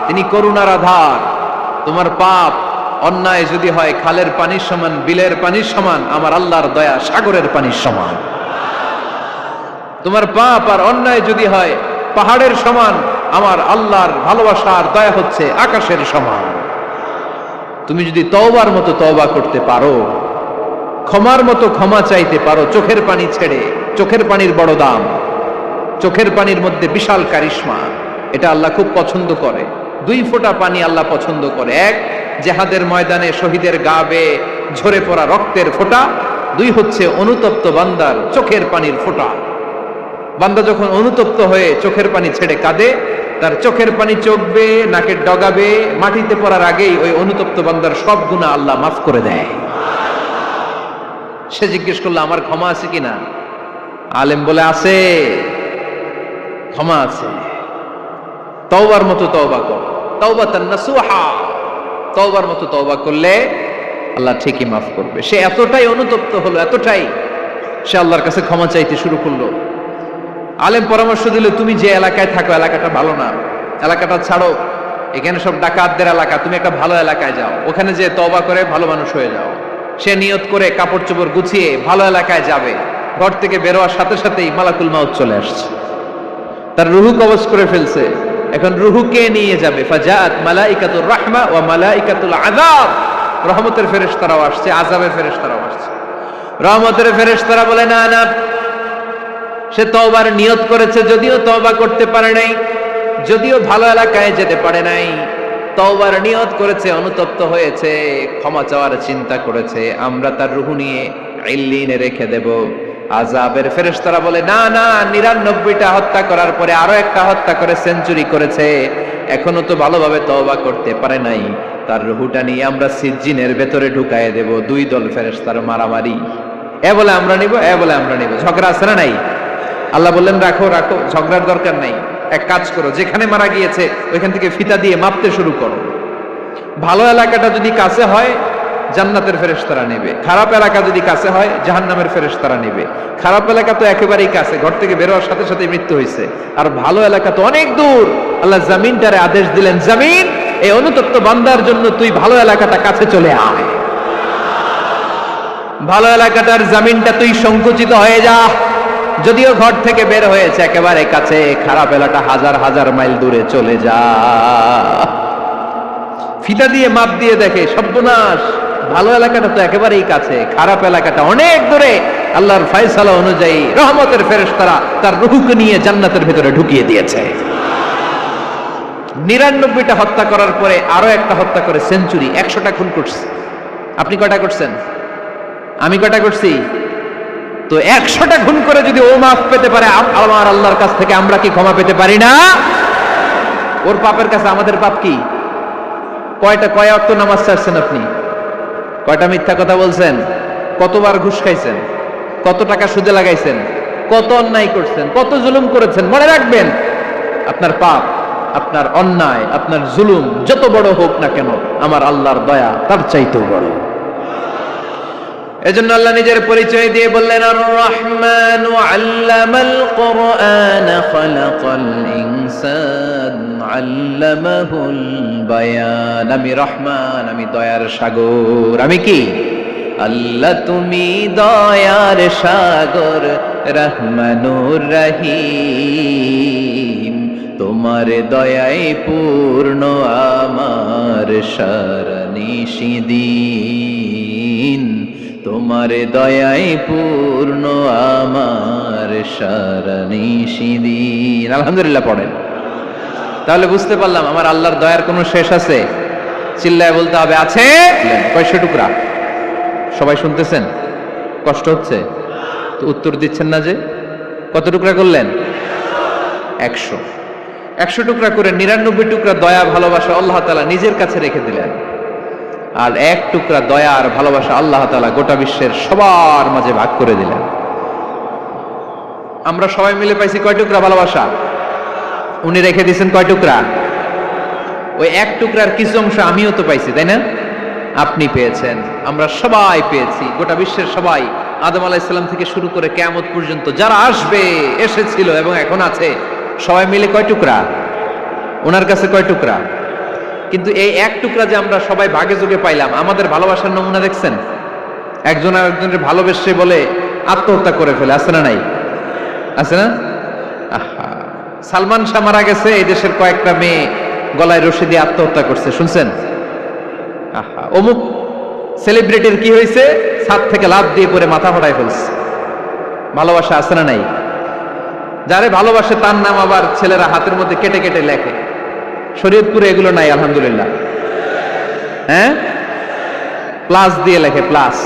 তিনি করুণার আধার। তোমার পাপ অন্যায় যদি হয় খালের পানির সমান, বিলের পানির সমান, আমার আল্লাহর দয়া সাগরের পানির সমান। তোমার পাপ আর অন্যায় যদি হয় পাহাড়ের সমান, আমার আল্লাহর ভালোবাসার দয়া হচ্ছে আকাশের সমান। তুমি যদি তওবার মতো তওবা করতে পারো, ক্ষমার মতো ক্ষমা চাইতে পারো, চোখের পানি ছেড়ে, চোখের পানির বড় দাম, চোখের পানির মধ্যে বিশাল কারিশমা, এটা আল্লাহ খুব পছন্দ করে। 2 ফোঁটা পানি আল্লাহ পছন্দ করে। এক, জিহাদের ময়দানে শহীদের গা বেয়ে ঝরে পড়া রক্তের ফোঁটা। 2 হচ্ছে অনুতপ্ত বান্দার চোখের পানির ফোঁটা। বান্দা যখন অনুতপ্ত হয়ে চোখের পানি ছেড়ে কাঁদে, তার চোখের পানি চোখ বেয়ে নাকের ডগা বেয়ে মাটিতে পড়ার আগেই ওই অনুতপ্ত বান্দার সব গুনাহ আল্লাহ মাফ করে দেয়। সে জিজ্ঞেস করলো আমার ক্ষমা আছে কিনা? আলেম বলে আছে, ক্ষমা আছে। তওবার মতো তওবা কর, তাওবাতান নাসুহা, তওবার মতো তওবা করলে আল্লাহ ঠিকই মাফ করবে। সে এতটাই অনুতপ্ত হলো, এতটাই, সে আল্লাহর কাছে ক্ষমা চাইতে শুরু করলো। আলেম পরামর্শ দিল, তুমি যে এলাকায় থাকো এলাকাটা ভালো না, এলাকাটা ছাড়ো, এখানে সব ডাকাতদের এলাকা, তুমি একটা ভালো এলাকায় যাও, ওখানে যে তওবা করে ভালো মানুষ হয়ে যাও। সে নিয়ত করে কাপড় চোপড় গুছিয়ে ভালো এলাকায় যাবে। ঘর থেকে বেরোয়ার সাথে সাথেই মালাকুল মাউত চলে আসছে, তার রুহু কবজ করে ফেলছে। এখন রুহু কে নিয়ে যাবে? ফাজাত মালাইকাতুর রাহমা ওয়া মালাইকাতুল আযাব, রহমতের ফেরেশতারাও আসছে, আযাবের ফেরেশতারাও আসছে। রহমতের ফেরেশতারা বলে না না, সে তওবার নিয়ত করেছে, যদিও তওবা করতে পারে নাই, যদিও ভালো এলাকায় যেতে পারে নাই, তওবার নিয়ত করেছে, অনুতপ্ত হয়েছে, ক্ষমা চাওয়ার চিন্তা করেছে, আমরা তার রূহ নিয়ে ইল্লিনে রেখে দেব। আযাবের ফেরেশতারা বলে না না, 99টা হত্যা করার পরে আরো একটা হত্যা করে সেঞ্চুরি করেছে, এখনো তো ভালোভাবে তওবা করতে পারে নাই, তার রূহটা নিয়ে আমরা সিজ্জিনের ভেতরে ঢুকায়ে দেব। দুই দল ফেরেশতার মারামারি, এ বলে আমরা নিব, এ বলে আমরা নিব, ঝগড়া আছে না নাই? আল্লাহ বললেন রাখো রাখো, ঝগড়ার দরকার নাই, এক কাজ করো, যেখানে মারা গিয়েছে ওইখান থেকে ফিতা দিয়ে মাপতে শুরু করো। ভালো এলাকাটা যদি কাছে হয় জান্নাতের ফেরেশতারা নেবে, খারাপ এলাকা যদি কাছে হয় জাহান্নামের ফেরেশতারা নেবে। খারাপ এলাকা তো একেবারেই কাছে, ঘর থেকে বের হওয়ার সাথে সাথে মৃত্যু হয়েছে, আর ভালো এলাকা তো অনেক দূর। আল্লাহ জামিনটারে আদেশ দিলেন, জামিন এই অনুতপ্ত বান্দার জন্য তুই ভালো এলাকাটা কাছে চলে আয়, ভালো এলাকাটার জামিনটা তুই সংকুচিত হয়ে যা, যদিও ঘর থেকে বের হয়েছে একেবারে কাছে, খারাপ এলাকা হাজার হাজার মাইল দূরে চলে যা। ফিতা দিয়ে মাপ দিয়ে দেখে সর্বনাশ, ভালো এলাকাটা তো একেবারেই কাছে, খারাপ এলাকাটা অনেক দূরে। আল্লাহর ফয়সালা অনুযায়ী রহমতের ফেরেশতারা তার রূহকে নিয়ে জান্নাতের ভিতরে ঢুকিয়ে দিয়েছে। 99টা হত্যা করার পরে আরো একটা হত্যা করে সেঞ্চুরি, 100টা খুন করছে। আপনি কয়টা করছেন? আমি কয়টা করছি? তো 100টা খুন করে যদি ও মাফ পেতে পারে আমার আল্লাহর কাছ থেকে, আমরা কি ক্ষমা পেতে পারি না? ওর পাপের কাছে আমাদের পাপ কি? কয় ওয়াক্ত নামাজ ছাড়ছেন আপনি? কয়টা মিথ্যা কথা বলছেন? কতবার ঘুষ খাইছেন? কত টাকা সুদে লাগাইছেন? কত অন্যায় করছেন? কত জুলুম করেছেন? মনে রাখবেন, আপনার পাপ, আপনার অন্যায়, আপনার জুলুম যত বড় হোক না কেন, আমার আল্লাহর দয়া তার চাইতেও বড়। এজন্য আল্লাহ নিজের পরিচয় দিয়ে বললেন, আর রহমানু আল্লামাল কুরআন খালাকাল ইনসান আল্লামাহুল বায়ান। আমি রহমান, আমি দয়ার সাগর। আমি কি? আল্লাহ তুমি দয়ার সাগর, রহমানুর রহিম, তোমার দয়ায় পূর্ণ আমার সারানিশিদিন, তোমার দয়ায় পূর্ণ আমার সারানিশিদিন। আলহামদুলিল্লাহ পড়েন। তাহলে বুঝতে পারলাম আমার আল্লাহর দয়ার কোনো শেষ আছে? চিল্লায় বলতে হবে আছে। কয়শো টুকরা? সবাই শুনতেছেন? কষ্ট হচ্ছে তো উত্তর দিচ্ছেন না যে? কত টুকরা করলেন? 100। 100 টুকরা করে 99 টুকরা দয়া ভালোবাসা আল্লাহ তাআলা নিজের কাছে রেখে দিলেন, আর 1 টুকরা দয়া আর ভালোবাসা আল্লাহ তাআলা গোটা বিশ্বের সবার মাঝে ভাগ করে দিলেন। আমরা সবাই মিলে পাইছি কয় টুকরা ভালোবাসা? উনি রেখে দিয়েছেন কয় টুকরা? ওই 1 টুকরার কিছু অংশ আমিও তো পাইছি, তাই না? আপনি পেয়েছেন, আমরা সবাই পেয়েছি, গোটা বিশ্বের সবাই, আদম আলাইহিস সালাম থেকে শুরু করে কিয়ামত পর্যন্ত যারা আসবে, এসেছিল এবং এখন আছে, সবাই মিলে কয় টুকরা? ওনার কাছে কয় টুকরা? কিন্তু এই 1 টুকরা যে আমরা সবাই ভাগে যোগে পাইলাম, আমাদের ভালোবাসার নমুনা দেখছেন? একজন আরেকজনের ভালোবেসে বলে আত্মহত্যা করে ফেলে, আছে না নাই? আছে না? আহা, সালমান শাহ মারা গেছে, এই দেশের কয়েকটা মেয়ে গলায় রশি দিয়ে আত্মহত্যা করছে, শুনছেন? আহা, অমুক সেলিব্রিটির কি হয়েছে, ছাদ থেকে লাফ দিয়ে পরে মাথা ফাটায় ফেলছে। ভালোবাসা আছে না নাই? যারে ভালোবাসে তার নাম আবার ছেলেরা হাতের মধ্যে কেটে কেটে লেখে। শরীয়তপুরে এগুলো নাই আলহামদুলিল্লাহ। হ্যাঁ, প্লাস দিয়ে লেখে, প্লাস।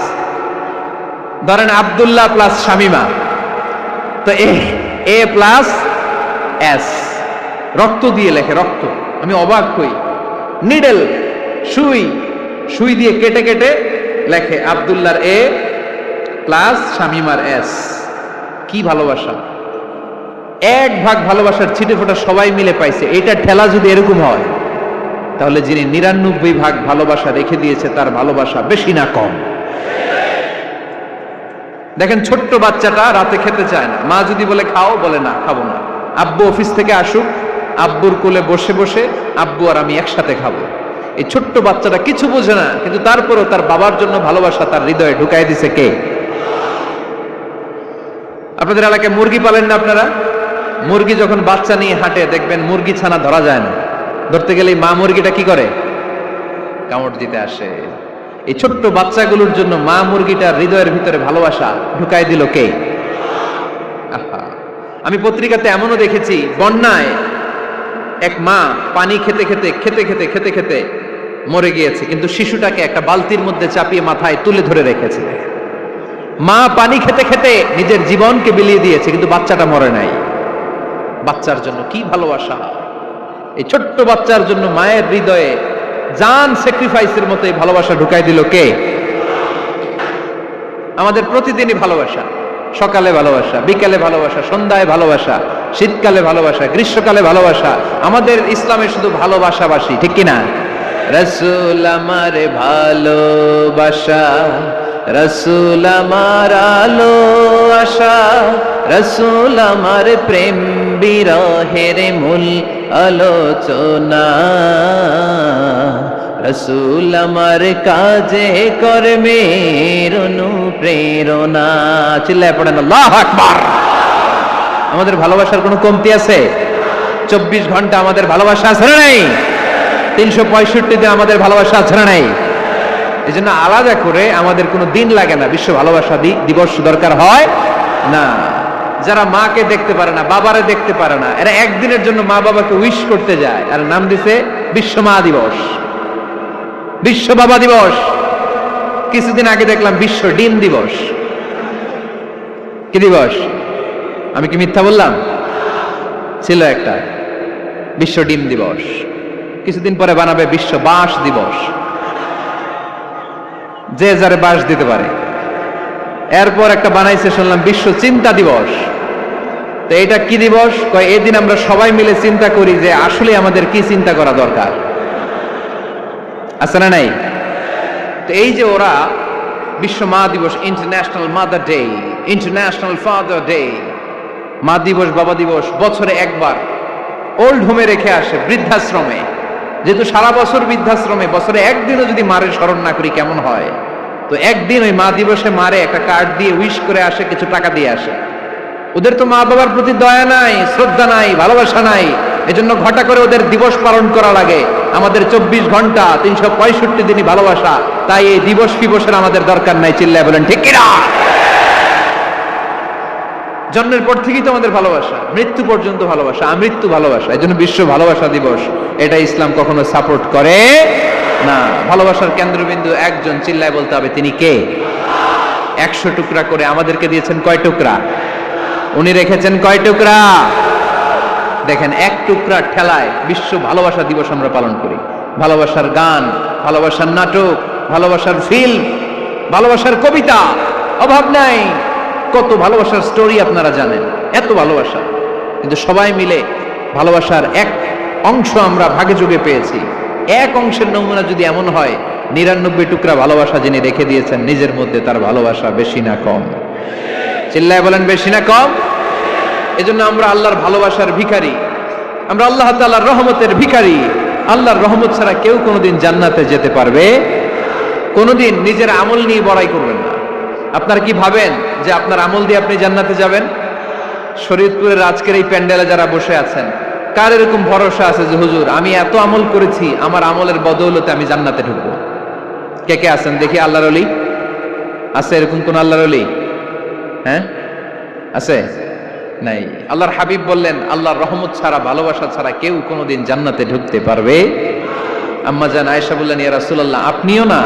ধরেন আব্দুল্লাহ প্লাস শামিমা, তো এ প্লাস এস, রক্ত দিয়ে লেখে, রক্ত। আমি অবাক হই, নিডেল, সুই দিয়ে কেটে কেটে লেখে আব্দুল্লাহর এ প্লাস শামিমার এস। কি ভালোবাসা! 1 ভাগ ভালোবাসার ছিটে ফোটা সবাই মিলে পাইছে। এইটা ঠেলা যদি এরকম হয়, তাহলে যিনি 99 ভাগ ভালোবাসা রেখে দিয়েছে তার ভালোবাসা বেশি না কম? দেখেন, ছোট্ট বাচ্চাটা রাতে খেতে চায় না, মা যদি বলে খাও, বলে না, খাবো না। আব্বু অফিস থেকে আসুক, আব্বুর কোলে বসে বসে আব্বু আর আমি একসাথে খাবো। এই ছোট্ট বাচ্চাটা কিছু বোঝে না, কিন্তু তারপরেও তার বাবার জন্য ভালোবাসা তার হৃদয়ে ঢুকাই দিছে কে? আপনাদের এলাকায় মুরগি পালেন না আপনারা? মুরগি যখন বাচ্চা নিয়ে হাঁটে দেখবেন মুরগি ছানা ধরা যায় না, ধরতে গেলে মা মুরগিটা কি করে? কামড় দিতে আসে। এই ছোট্ট বাচ্চাগুলোর জন্য মা মুরগিটার হৃদয়ের ভিতরে ভালোবাসা ঢুকাই দিল কে? আহা, আমি পত্রিকাতে এমনও দেখেছি, বন্যায় এক মা পানি খেতে খেতে খেতে খেতে খেতে খেতে মরে গিয়েছে, কিন্তু শিশুটাকে একটা বালতির মধ্যে চাপিয়ে মাথায় তুলে ধরে রেখেছে। মা পানি খেতে খেতে নিজের জীবনকে বিলিয়ে দিয়েছে, কিন্তু বাচ্চাটা মরে নাই। বাচ্চার জন্য কি ভালোবাসা! এই ছোট্ট বাচ্চার জন্য মায়ের হৃদয়ে জান স্যাক্রিফাইসের মতো এই ভালোবাসা ঢুকাই দিল কে? আমাদের প্রতিদিনই ভালোবাসা, সকালে ভালোবাসা, বিকালে ভালোবাসা, সন্ধ্যায় ভালোবাসা, শীতকালে ভালোবাসা, গ্রীষ্মকালে ভালোবাসা। আমাদের ইসলামে শুধু ভালোবাসাবাসী, ঠিক কিনা? রাসূল আমার ভালোবাসা, রাসূল আমার আলো আশা, রাসূল আমার প্রেম বিরহের মূল আলোচনা, রাসূল আমার কাজে কর্মের অনুপ্রেরণা। চিল্লায় পড়েন আল্লাহু আকবার। আমাদের ভালোবাসার কোনো কমতি আছে? 24 ঘন্টা আমাদের ভালোবাসা আছে না নাই? 365 দিন আমাদের ভালোবাসা আছে না নাই? এই জন্য আলাদা করে আমাদের কোনো দিন লাগে না, বিশ্ব ভালোবাসা দিবস দরকার হয় না। যারা মাকে দেখতে পারে না, বাবারে দেখতে পারে না, এরা একদিনের জন্য মা বাবাকে উইশ করতে যায়, আর নাম দিছে বিশ্ব মা দিবস, বিশ্ব বাবা দিবস। কিছুদিন আগে দেখলাম বিশ্ব ডিম দিবস। কি দিবস? আমি কি মিথ্যা বললাম? ছিল একটা বিশ্ব ডিম দিবস। কিছুদিন পরে বানাবে বিশ্ব বাঁশ দিবস, যে যারে বাঁশ দিতে পারে। এরপর একটা বানাইছে শুনলাম বিশ্ব চিন্তা দিবস। তো এটা কি দিবস? কয় এদিন আমরা সবাই মিলে চিন্তা করি যে আসলে আমাদের কি চিন্তা করা দরকার, আছে না নাই? তো এই যে ওরা বিশ্ব মা দিবস, international mother day, international father day, মা দিবস, বাবা দিবস, বছরে একবার ওল্ড হোমে রেখে আসে, বৃদ্ধাশ্রমে। যেহেতু সারা বছর বৃদ্ধাশ্রমে, বছরে একদিনও যদি মারের স্মরণ না করি কেমন হয়? তো একদিন ওই মা দিবসে মারে একটা কার্ড দিয়ে উইশ করে আসে, কিছু টাকা দিয়ে আসে। ওদের তো মা বাবার প্রতি দয়া নাই, শ্রদ্ধা নাই, ভালোবাসা নাই, এজন্য ঘটা করে ওদের দিবস পালন করা লাগে। আমাদের 24 ঘন্টা 365 দিনই ভালোবাসা, তাই এই দিবস ফিবসের আমাদের দরকার নাই। চিল্লায় বলেন ঠিক কিনা? জন্মের পর থেকেই তো আমাদের ভালোবাসা, মৃত্যু পর্যন্ত ভালোবাসা, আমৃত্যু ভালোবাসা। এই জন্য বিশ্ব ভালোবাসা দিবস, এটা ইসলাম কখনো সাপোর্ট করে না। ভালোবাসার কেন্দ্রবিন্দু একজন, চিল্লায় বলতে হবে তিনি কে? 100 টুকরা করে আমাদেরকে দিয়েছেন কয় টুকরা? উনি রেখেছেন কয় টুকরা? দেখেন, এক টুকরা ঠেলায় বিশ্ব ভালোবাসা দিবস আমরা পালন করি। ভালোবাসার গান, ভালোবাসার নাটক, ভালোবাসার ফিল্ম, ভালোবাসার কবিতা, অভাব নাই। কত ভালোবাসার স্টোরি আপনারা জানেন, এত ভালোবাসা। কিন্তু সবাই মিলে ভালোবাসার এক অংশ আমরা ভাগে যোগে পেয়েছি। এক অংশের নমুনা যদি এমন হয়, 99 টুকরা ভালোবাসা যিনি রেখে দিয়েছেন নিজের মধ্যে, তার ভালোবাসা বেশি না কম? চিল্লায় বলেন বেশি না কম? এজন্য আমরা আল্লাহর ভালোবাসার ভিখারি, আমরা আল্লাহ তাআলার রহমতের ভিখারি। আল্লাহর রহমত ছাড়া কেউ কোনোদিন জান্নাতে যেতে পারবে? কোনোদিন নিজের আমল নিয়ে বড়াই করবেন না। আপনারা কি ভাবেন যে আপনার আমল দিয়ে আপনি জান্নাতে যাবেন? শরীয়তপুরের আজকের এই প্যান্ডেলে যারা বসে আছেন, কার এরকম ভরসা আছে যে হুজুর আমি এত আমল করেছি, আমার আমলের বদৌলতে আমি জান্নাতে ঢুকবো? কে কে আছেন দেখি? আল্লাহর ওলি আছে এরকম কোন আল্লাহর ওলি? হ্যাঁ, আছে? নাই। আল্লাহর হাবিব বললেন, আল্লাহর রহমত ছাড়া, ভালোবাসা ছাড়া কেউ কোনোদিন জান্নাতে ঢুকতে পারবে? আম্মা জান আয়েশা বললেন, ইয়া রাসূলুল্লাহ আপনিও না?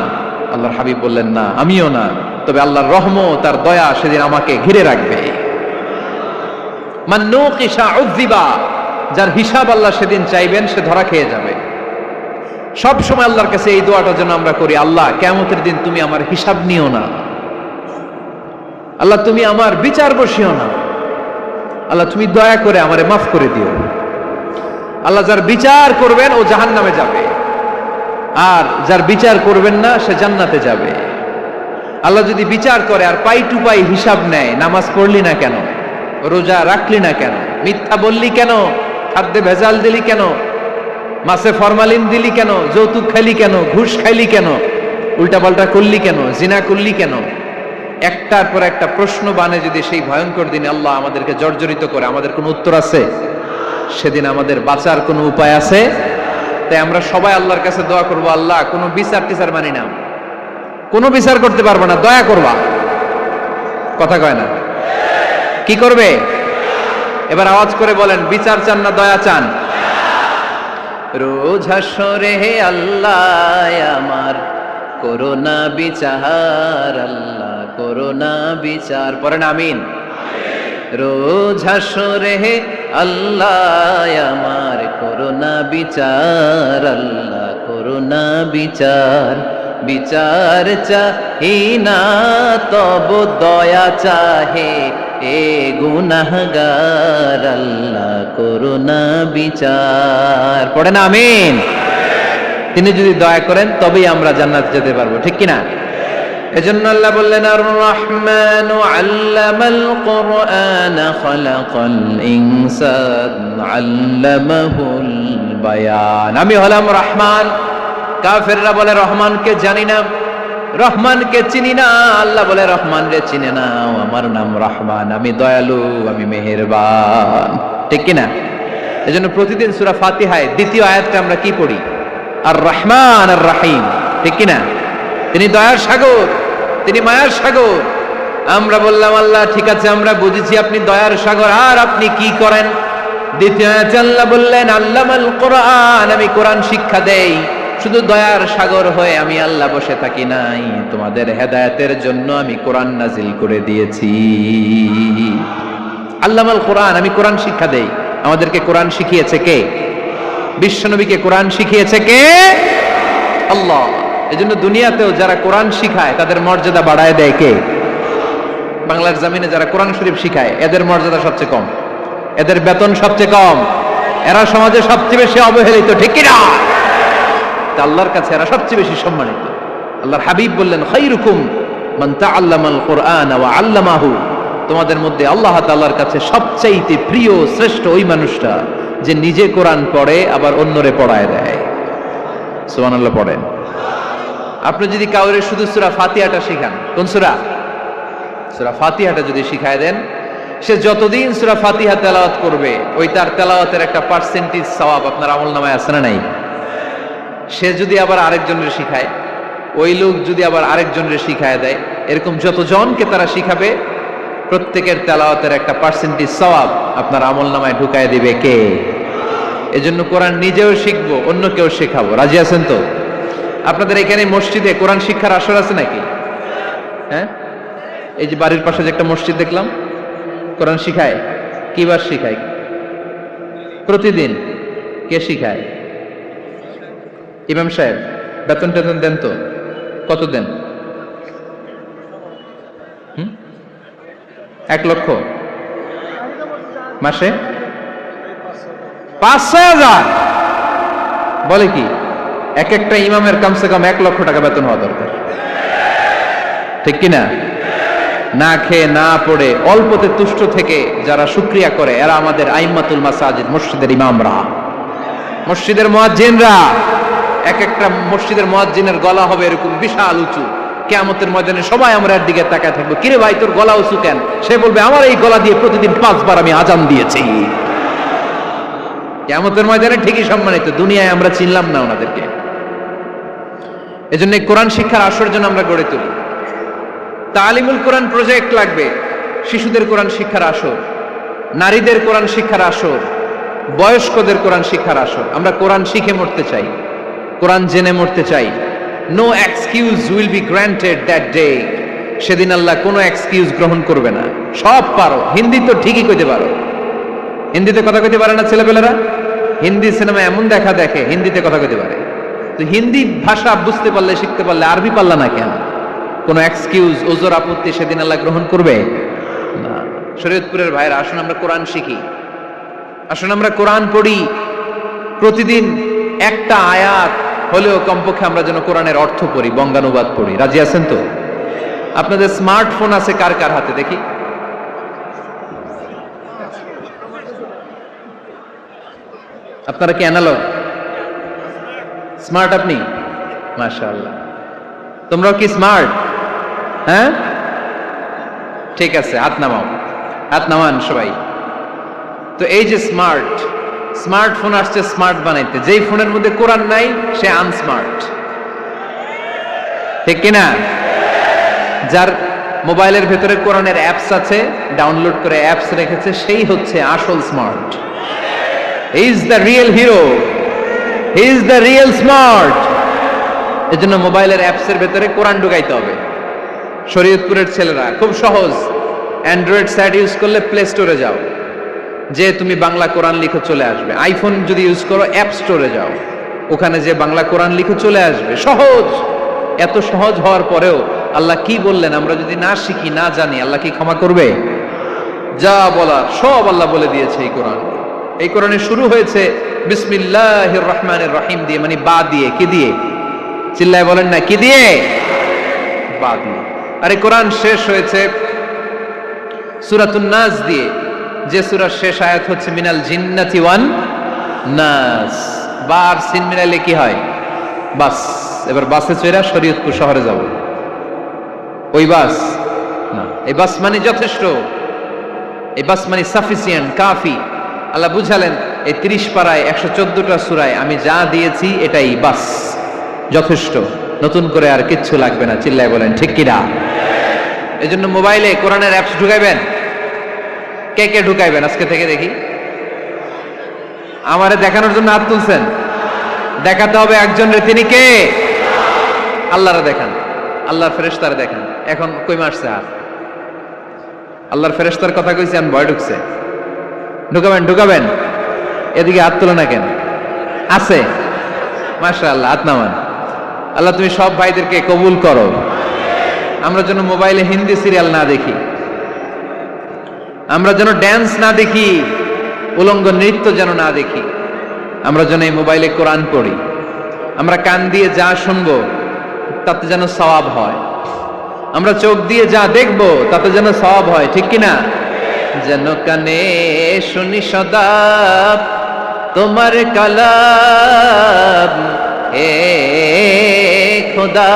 আল্লাহর হাবিব বললেন, না আমিও না, তবে আল্লাহর রহমত আর দয়া সেদিন আমাকে ঘিরে রাখবে। মান নুকিশা উযিবা, যার হিসাব আল্লাহ সেদিন চাইবেন সে ধরা খেয়ে যাবে। সব সময় আল্লাহর কাছে এই দোয়াটা যেন আমরা করি, আল্লাহ কিয়ামতের দিন তুমি আমার হিসাব নিও না, আল্লাহ তুমি আমার বিচার বসিও না, আল্লাহ তুমি দয়া করে আমারে মাফ করে দিও। আল্লাহ যার বিচার করবেন ও জাহান্নামে যাবে, আর যার বিচার করবেন না সে জান্নাতে যাবে। আল্লাহ যদি বিচার করে আর পাই টু পাই হিসাব নেয়, নামাজ পড়লি না কেন, রোজা রাখলি না কেন, মিথ্যা বললি কেন, খাদ্যে ভেজাল দিলি কেন, মাছে ফরমালিন দিলি কেন, যৌতুক খাইলি কেন, ঘুষ খাইলি কেন, উল্টাপাল্টা করলি কেন, জিনা করলি কেন, একটার পর একটা প্রশ্ন বানে যদি সেই ভয়ঙ্কর দিনে আল্লাহ আমাদেরকে জর্জরিত করে, আমাদের কোনো উত্তর আছে? সেদিন আমাদের বাঁচার কোনো উপায় আছে? তাই আমরা সবাই আল্লাহর কাছে দোয়া করবো, আল্লাহ কোনো বিচার টিচার মানি না, কোনো বিচার করতে পারবো না, দয়া করবা। কথা কয় না? কি করবে? এবার আওয়াজ করে বলেন, বিচার চান না দয়া চান? রোজ হাসরে হে আল্লাহ আমার করোনা বিচার, আল্লাহ করোনা বিচার, পড়েন আমিন। রোজ হাসরে হে আল্লাহ আমার করোনা বিচার, আল্লাহ করোনা বিচার। বিচার চাহি না তব দয়া চাহে এ গুনাহগার, আল্লাহ করোনা বিচার, পড়েন আমিন। তিনি যদি দয়া করেন তবেই আমরা জান্নাত যেতে পারবো, ঠিক কিনা? এজন্য আল্লাহ বললেন, আর রহমান আল্লামাল কুরআন খালাকাল ইনসান আল্লামাহুল বায়ান। আমি হলাম রহমান। কাফেররা বলে রহমানকে জানি না, রহমানকে চিনি না। আল্লাহ বলে রহমান রে চিনে নাও, আমার নাম রহমান, আমি দয়ালু, আমি মেহেরবান, ঠিক কিনা? এজন্য প্রতিদিন সূরা ফাতিহায় দ্বিতীয় আয়াতটা আমরা কি পড়ি? আর রহমান আর রাহিম, ঠিক কিনা? তিনি দয়ার সাগর, তিনি মায়ার সাগর। আমরা বললাম, আল্লাহ ঠিক আছে, আমরা বুঝেছি আপনি দয়ার সাগর, আর আপনি কি করেন? দ্বিতীয় আয়াতে আল্লাহ বললেন, আল্লামাল কোরআন, আমি কোরআন শিক্ষা দেই। শুধু দয়ার সাগর হয়ে আমি আল্লাহ বসে থাকি নাই, তোমাদের হেদায়েতের জন্য আমি কোরআন নাজিল করে দিয়েছি। আল্লামাল কোরআন, আমি কোরআন শিক্ষা দেই। আমাদেরকে কোরআন শিখিয়েছে কে? বিশ্বনবীকে কোরআন শিখিয়েছে কে? আল্লাহ। এজন্য দুনিয়াতেও যারা কোরআন শিখায় তাদের মর্যাদা বাড়ায় দেয় কে? বাংলার জমিনে যারা কোরআন শরীফ শিখায় এদের মর্যাদা সবচেয়ে কম, এদের বেতন সবচেয়ে কম, এরা সমাজে সবচেয়ে বেশি অবহেলিত, ঠিক কিনা? আল্লাহর কাছে এরা সবচেয়ে বেশি সম্মানিত। আল্লাহর হাবিব বললেন, খায়রুকুম মান তাআল্লামাল কুরআন ওয়া আল্লামাহু, তোমাদের মধ্যে আল্লাহ তাআলার কাছে সবচাইতে প্রিয় শ্রেষ্ঠ ওই মানুষটা যে নিজে কোরআন পড়ে আবার অন্যরে পড়ায় দেয়। সুবহানাল্লাহ পড়েন। আপনি যদি কাউরে শুধু সূরা ফাতিহাটা শিখান, কোন সূরা? সূরা ফাতিহাটা যদি শিখায় দেন, সে যতদিন সূরা ফাতিহা তেলাওয়াত করবে ওই তার তেলাওয়াতের একটা পার্সেন্টেজ সওয়াব আপনার আমলনামায় আছে না নাই? সে যদি আবার আরেকজনের শিখায়, ওই লোক যদি আবার আরেকজনের শিখায় দেয়, এরকম যতজনকে তারা শিখাবে প্রত্যেকের তেলাওয়াতের একটা পার্সেন্টেজ সওয়াব আপনার আমলনামায় ঢুকায় দিবে কে? এজন্য কোরআন নিজেও শিখবো, অন্যকেও শেখাবো। রাজি আছেন তো? আপনাদের এখানে মসজিদে কোরআন শিক্ষার আসর আছে নাকি? হ্যাঁ, এই যে বাড়ির পাশে যে একটা মসজিদ দেখলাম, কোরআন শিখায়। কিবার শিখায়? প্রতিদিন। কে শিখায়? ইমাম সাহেব। বেতন টেতন দেন তো? কত দেন? 1 লক্ষ মাসে? 5-6,000 বলে কি? এক একটা ইমামের কমসে কম 1 লক্ষ টাকা বেতন হওয়া দরকার, ঠিক কিনা? না খেয়ে না পড়ে অল্পতে তুষ্ট থেকে যারা শুকরিয়া করে এরা আমাদের আইম্মাতুল মাসাজিদ, মসজিদের ইমামরা, মসজিদের মুয়াজ্জিনরা। এক একটা মসজিদের মুয়াজ্জিনের গলা হবে এরকম বিশাল উঁচু। কিয়ামতের ময়দানে সবাই আমরা এর দিকে তাকায় থাকবো, কিরে ভাই তোর গলা উঁচু কেন? সে বলবে, আমার এই গলা দিয়ে প্রতিদিন 5 বার আমি আজান দিয়েছি। কিয়ামতের ময়দানে ঠিকই সম্মানিত, দুনিয়ায় আমরা চিনলাম না ওনাদেরকে। এজন্য কোরআন শিক্ষার আসর জন্য আমরা গড়ে তুলি। তালিমুল কোরআন প্রজেক্ট লাগবে, শিশুদের কোরআন শিক্ষার আসর, নারীদের কোরআন শিক্ষার আসর, বয়স্কদের কোরআন শিক্ষার আসর। আমরা কোরআন শিখে মরতে চাই, কোরআন জেনে মরতে চাই। No excuse will be granted that day. সেদিন আল্লাহ কোনো এক্সকিউজ গ্রহণ করবে না। সব পারো, হিন্দি তো ঠিকই কইতে পারো। হিন্দিতে কথা কইতে পারে না ছেলেপেলেরা? হিন্দি সিনেমা এমন দেখা দেখে হিন্দিতে কথা কইতে পারে। তো হিন্দি ভাষা বুঝতে পারলে, শিখতে পারলে আরবি পারলা না কেন? কোন এক্সকিউজ, ওজর, আপত্তি সেদিন আল্লাহ গ্রহণ করবে না। শরীয়তপুরের ভাইরা, আসুন আমরা কোরআন শিখি, আসুন আমরা কোরআন পড়ি। প্রতিদিন একটা আয়াত হলেও কমপক্ষে আমরা যেন কোরআনের অর্থ পড়ি, বঙ্গানুবাদ পড়ি। রাজি আছেন তো? আপনাদের স্মার্টফোন আছে কার কার হাতে দেখি? আপনারা কি অ্যানালগ? স্মার্ট আপনি? মাশাআল্লাহ। তোমরাও কি স্মার্ট? হ্যাঁ, ঠিক আছে, হাত নামাও, হাত নামান সবাই। তো এই যে স্মার্টফোন আসছে স্মার্ট বানাইতে, যেই ফোনের মধ্যে কোরআন নাই সে আনস্মার্ট, ঠিক কিনা? যার মোবাইলের ভেতরে কোরআনের অ্যাপস আছে, ডাউনলোড করে অ্যাপস রেখেছে, সেই হচ্ছে আসল smart. He is the real hero, he is the real smart. এজন্য মোবাইলের অ্যাপসের ভেতরে কোরআন ঢুকাইতে হবে। শরীয়তপুরের ছেলেরা খুব সহজ, অ্যান্ড্রয়েড সাইট ইউজ করলে প্লে স্টোরে যাও, যে তুমি বাংলা কোরআন লিখো, চলে আসবে। আইফোন যদি ইউজ করো অ্যাপ স্টোরে যাও, ওখানে যে বাংলা কোরআন লিখো চলে আসবে। সহজ। এত সহজ হওয়ার পরেও আল্লাহ কি বললেন আমরা যদি না শিখি, না জানি, আল্লাহ কি ক্ষমা করবে? যা বলার সব আল্লাহ বলে দিয়েছে এই কোরআন। এই কোরআনে শুরু হয়েছে বিসমিল্লাহির রহমানির রহিম দিয়ে, মানে বা দিয়ে। কি দিয়ে? চিল্লায় বলেন না, কি দিয়ে? বা দিয়ে। আর এই কোরআন শেষ হয়েছে সূরাতুন নাস দিয়ে, যে সূরার শেষ আয়াত হচ্ছে মিনাল জিন্নাতি ওয়ান নাস। বার সিন মিলাইলে কি হয়? বাস। এবার বাসে চড়া শরীয়তপুর শহরে যাব। ওই বাস না, এই বাস মানে যথেষ্ট, এই বাস মানে সাফিসিয়েন্ট, কাফি। আল্লাহ বুঝালেন এই 30 পারায় 114টা সূরায় আমি যা দিয়েছি এটাই বাস, যথেষ্ট, নতুন করে আর কিচ্ছু লাগবে না। চিল্লায় বলেন ঠিক কিনা? এজন্য মোবাইলে কোরআনের অ্যাপস ঢুকাইবেন। কে কে ঢুকাইবেন আজকে থেকে দেখি? আমারে দেখানোর জন্য হাত তুলছেন? দেখাতে হবে একজনের, তিনি কে? আল্লাহরে দেখান, আল্লাহর ফেরেশতারে দেখান। এখন কই মারছে হাত? আল্লাহর ফেরেশতার কথা কইছি, আমি ভয় ঢুকছে। ঢুকাবেন ঢুকাবেন। এদিকে হাত তুলে না কেন? আছে? মাশাআল্লাহ, হাত নামান। আল্লাহ তুমি সব ভাইদেরকে কবুল করো। আমরা যেন মোবাইলে হিন্দি সিরিয়াল না দেখি, আমরা যেন ড্যান্স না দেখি, উলঙ্গ নৃত্য যেন না দেখি। আমরা যেন এই মোবাইলে কোরআন পড়ি। আমরা কান দিয়ে যা শুনবো তাতে যেন সওয়াব হয়। আমরা চোখ দিয়ে যা দেখবো তাতে যেন সওয়াব হয়, ঠিক কিনা? যেন কানে শুনি সদা তোমার কালাম, হে খোদা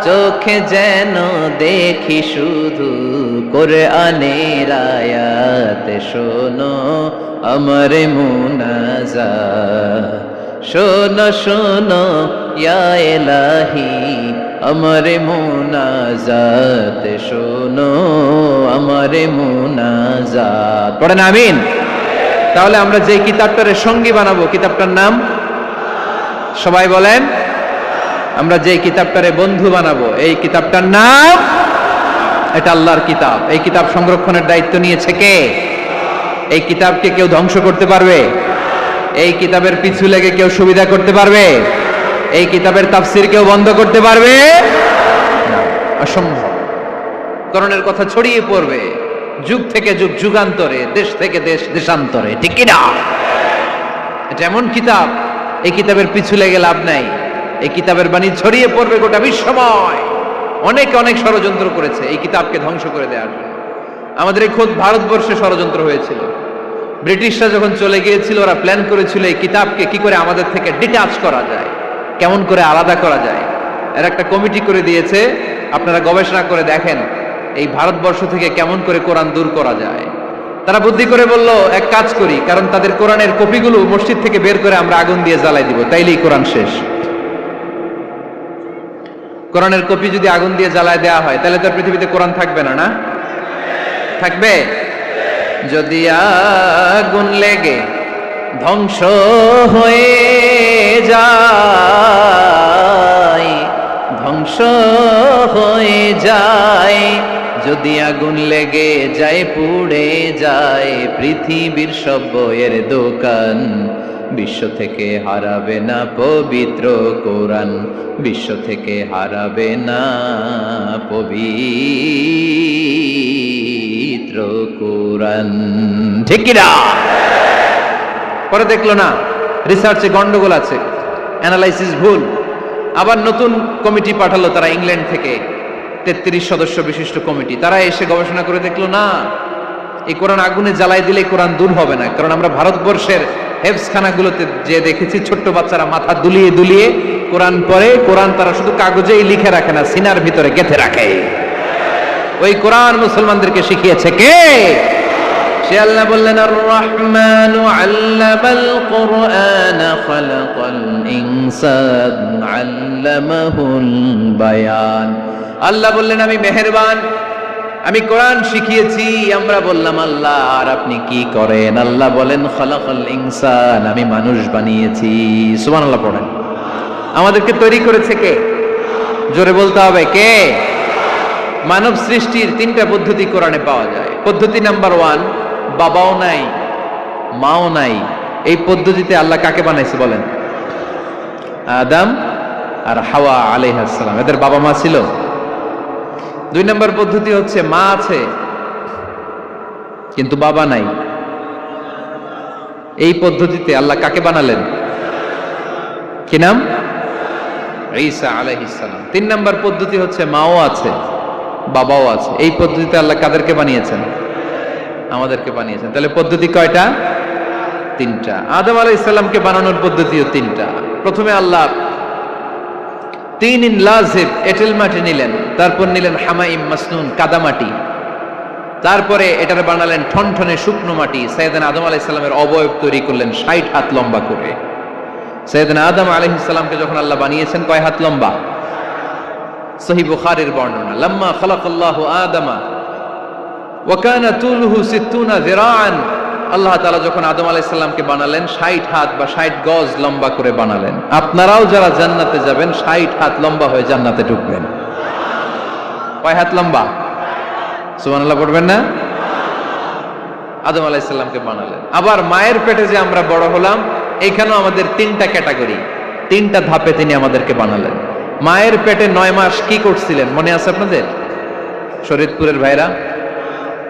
চোখে যেন দেখি শুধু কোরআনের আয়াত। শোনো আমার মুনাজাত, শোনো শোনো ইয়া ইলাহি আমার মুনাজাত, শোনো আমার মুনাজাত। পড়েন আমিন। তাহলে আমরা যে কিতাবটারে সঙ্গী বানাবো, কিতাবটার নাম সবাই বলেন। আমরা যে কিতাবটারে বন্ধু বানাবো, এই কিতাবটার নাম, এটা আল্লাহর কিতাব। এই কিতাব সংরক্ষণের দায়িত্ব নিয়েছে কে? এই কিতাবকে কেউ ধ্বংস করতে পারবে? এই কিতাবের পিছু লেগে কেউ সুবিধা করতে পারবে? এই কিতাবের তাফসীর কেউ বন্ধ করতে পারবে? অসম্ভব। কোরআনের কথা ছড়িয়ে পড়বে যুগ থেকে যুগ, যুগান্তরে, দেশ থেকে দেশ, দেশান্তরে, ঠিক কিনা? এটা এমন কিতাব, এই কিতাবের পিছু লেগে লাভ নাই। এই কিতাবের বাণী ছড়িয়ে পড়বে গোটা বিশ্বময়। অনেক অনেক ষড়যন্ত্র করেছে এই কিতাবকে ধ্বংস করে দেওয়ার জন্য। আমাদের এই খোদ ভারতবর্ষে ষড়যন্ত্র হয়েছিল। ব্রিটিশরা যখন চলে গিয়েছিল, ওরা প্ল্যান করেছিল এই কিতাবকে কি করে আমাদের থেকে ডিটাচ করা যায়, কেমন করে আলাদা করা যায়। এর একটা কমিটি করে দিয়েছে, আপনারা গবেষণা করে দেখেন এই ভারতবর্ষ থেকে কেমন করে কোরআন দূর করা যায়। তারা বুদ্ধি করে বলল, এক কাজ করি, কারণ তাদের কোরআনের কপিগুলো মসজিদ থেকে বের করে আমরা আগুন দিয়ে জ্বালাই দিব, তাইলেই কোরআন শেষ। কোরআনের কপি যদি আগুন দিয়ে জ্বালায় দেওয়া হয়, তাহলে তো পৃথিবীতে কোরআন থাকবে না, না থাকবে? যদি আগুন লেগে ধ্বংস হয়ে যায়, ধ্বংস হয়ে যায়, যদি আগুন লেগে যায়, পুড়ে যায় পৃথিবীর সব বইয়ের দোকান, বিশ্ব থেকে হারাবে না পবিত্র কোরআন, বিশ্ব থেকে হারাবে না পবিত্র কোরআন, ঠিক কি না? পরে দেখলো না রিসার্চে গন্ডগোল আছে, অ্যানালাইসিস ভুল, আবার নতুন কমিটি পাঠালো তারা ইংল্যান্ড থেকে, 33 সদস্য বিশিষ্ট কমিটি। তারা এসে গবেষণা করে দেখলো না, এই কোরআন আগুনে জ্বালাই দিলে কোরআন দূর হবে না। কারণ আমরা ভারতবর্ষের হেফজখানাগুলোতে যে দেখেছি, ছোট্ট বাচ্চারা মাথা দুলিয়ে দুলিয়ে কোরআন পড়ে। কোরআন তারা শুধু কাগজেই লিখে রাখে না, সিনার ভিতরে গেঁথে রাখে। ওই কোরআন মুসলমানদেরকে শিখিয়েছে কে? সে আল্লাহ বললেন আর রহমানু আল্লামাল কুরআন খালাকাল ইনসান আল্লামাহুল বায়ান। আল্লাহ বললেন আমি মেহেরবান, আমি কোরআন শিখিয়েছি। আমরা বললাম আল্লাহ আর আপনি কি করেন? আল্লাহ বলেন খালাকাল ইনসান, আমি মানুষ বানিয়েছি। সুবহানাল্লাহ পড়েন। আমাদেরকে তৈরি করেছে কে? জোরে বলতে হবে কে? মানব সৃষ্টির তিনটা পদ্ধতি কোরআনে পাওয়া যায়। পদ্ধতি নাম্বার 1, বাবাও নাই মাও নাই। এই পদ্ধতিতে আল্লাহ কাকে বানাইছে বলেন? আদম আর হাওয়া আলাইহিস সালাম, এদের বাবা মা ছিল। 2 নম্বর পদ্ধতি হচ্ছে মা আছে কিন্তু বাবা নাই। এই পদ্ধতিতে আল্লাহ কাকে বানালেন? কি নাম? ঈসা আলাইহিস সালাম। 3 নম্বর পদ্ধতি হচ্ছে মাও আছে বাবাও আছে। এই পদ্ধতিতে আল্লাহ কাদেরকে বানিয়েছেন? আমাদেরকে বানিয়েছেন। তাহলে পদ্ধতি কয়টা? 3টা। আদম আলাইহিস সালামকে বানানোর পদ্ধতিও 3টা। প্রথমে আল্লাহ তিন লাজিব এঁটেল মাটি নিলেন, তারপর নিলেন হামাইম মাসনুন কাদামাটি, তারপরে এটার বানালেন ঠনঠনে শুকনো মাটি। সাইয়েদনা আদম আলাইহিস সালামের অবয়ব তৈরি করলেন 60 হাত লম্বা করে। সাইয়েদনা আদম আলাইহিস সালামকে যখন আল্লাহ বানিয়েছেন কয় হাত লম্বা? সহিহ বুখারীর বর্ণনা, লাম্মা খালাকাল্লাহু আদামা ওয়া কানা তুলুহু 60 যিরাআন। আল্লাহ তাআলা যখন আদম আলাইহিস সালামকে বানালেন 60 হাত বা 60 গজ লম্বা করে বানালেন। আপনারাও যারা জান্নাতে যাবেন 60 হাত লম্বা হয়ে জান্নাতে ঢুকবেন। কয় হাত লম্বা? সুবহানাল্লাহ পড়বেন না? আদম আলাইহিস সালামকে বানালেন। আবার মায়ের পেটে যে আমরা বড় হলাম, এখানেও আমাদের 3টা ক্যাটাগরি, 3টা ধাপে তিনি আমাদেরকে বানালেন। মায়ের পেটে 9 মাস কি করছিলেন মনে আছে আপনাদের? শরীয়তপুরের ভাইরা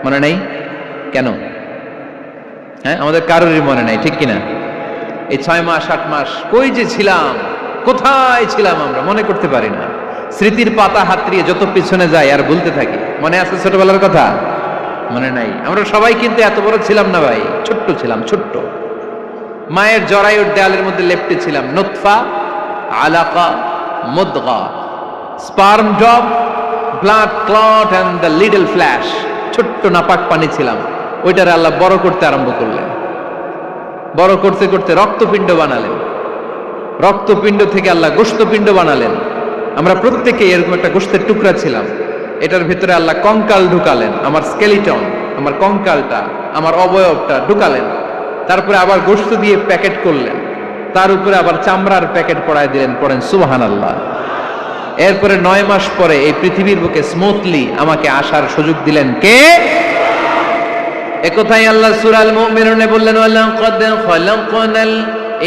মনে নেই কেন? হ্যাঁ, আমাদের কারোরই মনে নাই, ঠিক কিনা? এই 6 মাস 8 মাস কই যে ছিলাম, কোথায় ছিলাম আমরা মনে করতে পারি না। স্মৃতির পাতা হাতড়িয়ে যত পিছনে যাই আর ভুলতে থাকি। মনে আছে ছোটবেলার কথা? মনে নাই। আমরা সবাই কিন্তু এত বড় ছিলাম না ভাই, ছোট্ট ছিলাম, ছোট্ট। মায়ের জরায়ুর দেয়ালের মধ্যে লেপ্টে ছিলাম। নুতফা, আলাকা, মুদগা, sperm drop, blood clot and the little flash. ছোট্ট নাপাক পানি ছিলাম। ওইটারে আল্লাহ বড় করতে আরম্ভ করলেন। বড় করতে করতে রক্তপিণ্ড বানালেন। রক্তপিণ্ড থেকে আল্লাহ গোশতপিণ্ড বানালেন। আমরা প্রত্যেকেই এরকম একটা গোশতের টুকরা ছিলাম। এটার ভিতরে আল্লাহ কঙ্কাল ঢুকালেন, আমার স্কেলিটন, আমার কঙ্কালটা, আমার অবয়বটা ঢুকালেন। তারপরে আবার গোশত দিয়ে প্যাকেট করলেন, তার উপরে আবার চামড়ার প্যাকেট পরায় দিলেন। পড়েন সুবহানাল্লাহ। এরপরে 9 মাস পরে এই পৃথিবীর বুকে স্মুথলি আমাকে আসার সুযোগ দিলেন কে? একথাই আল্লাহ সূরা আল মুমিনুনে বললেন, ওয়ালাকাদ খালাকনাল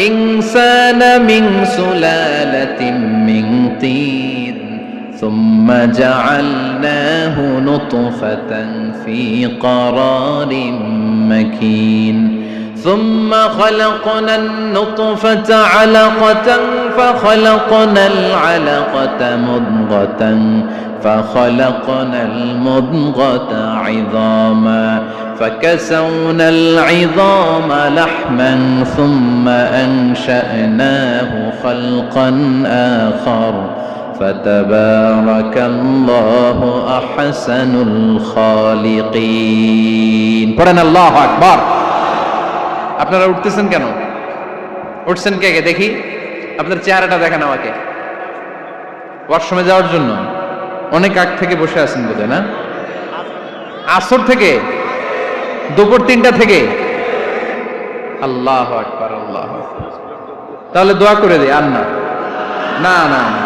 ইনসানা মিন সুলালাতিন মিন তিন সুম্মা জাআলনাহু নুতফাতান ফি ক্বারারিন মাকিন ثم خلقنا النطفة علقة فخلقنا العلقة مضغة فخلقنا المضغة عظاما فكسونا العظام لحما ثم أنشأناه خلقا آخر فتبارك الله أحسن الخالقين. পড়েন আল্লাহু আকবার। আপনারা উঠতেছেন কেন? উঠছেন কে কে দেখি? আপনার চেহারাটা দেখেন আমাকে। ওয়াশরুমে যাওয়ার জন্য অনেক আগ থেকে বসে আছেন বোধহয়, না? আসর থেকে, দুপুর 3টা থেকে। আল্লাহু আকবার, আল্লাহু আকবার। তাহলে দোয়া করে দিই। আর না না না না,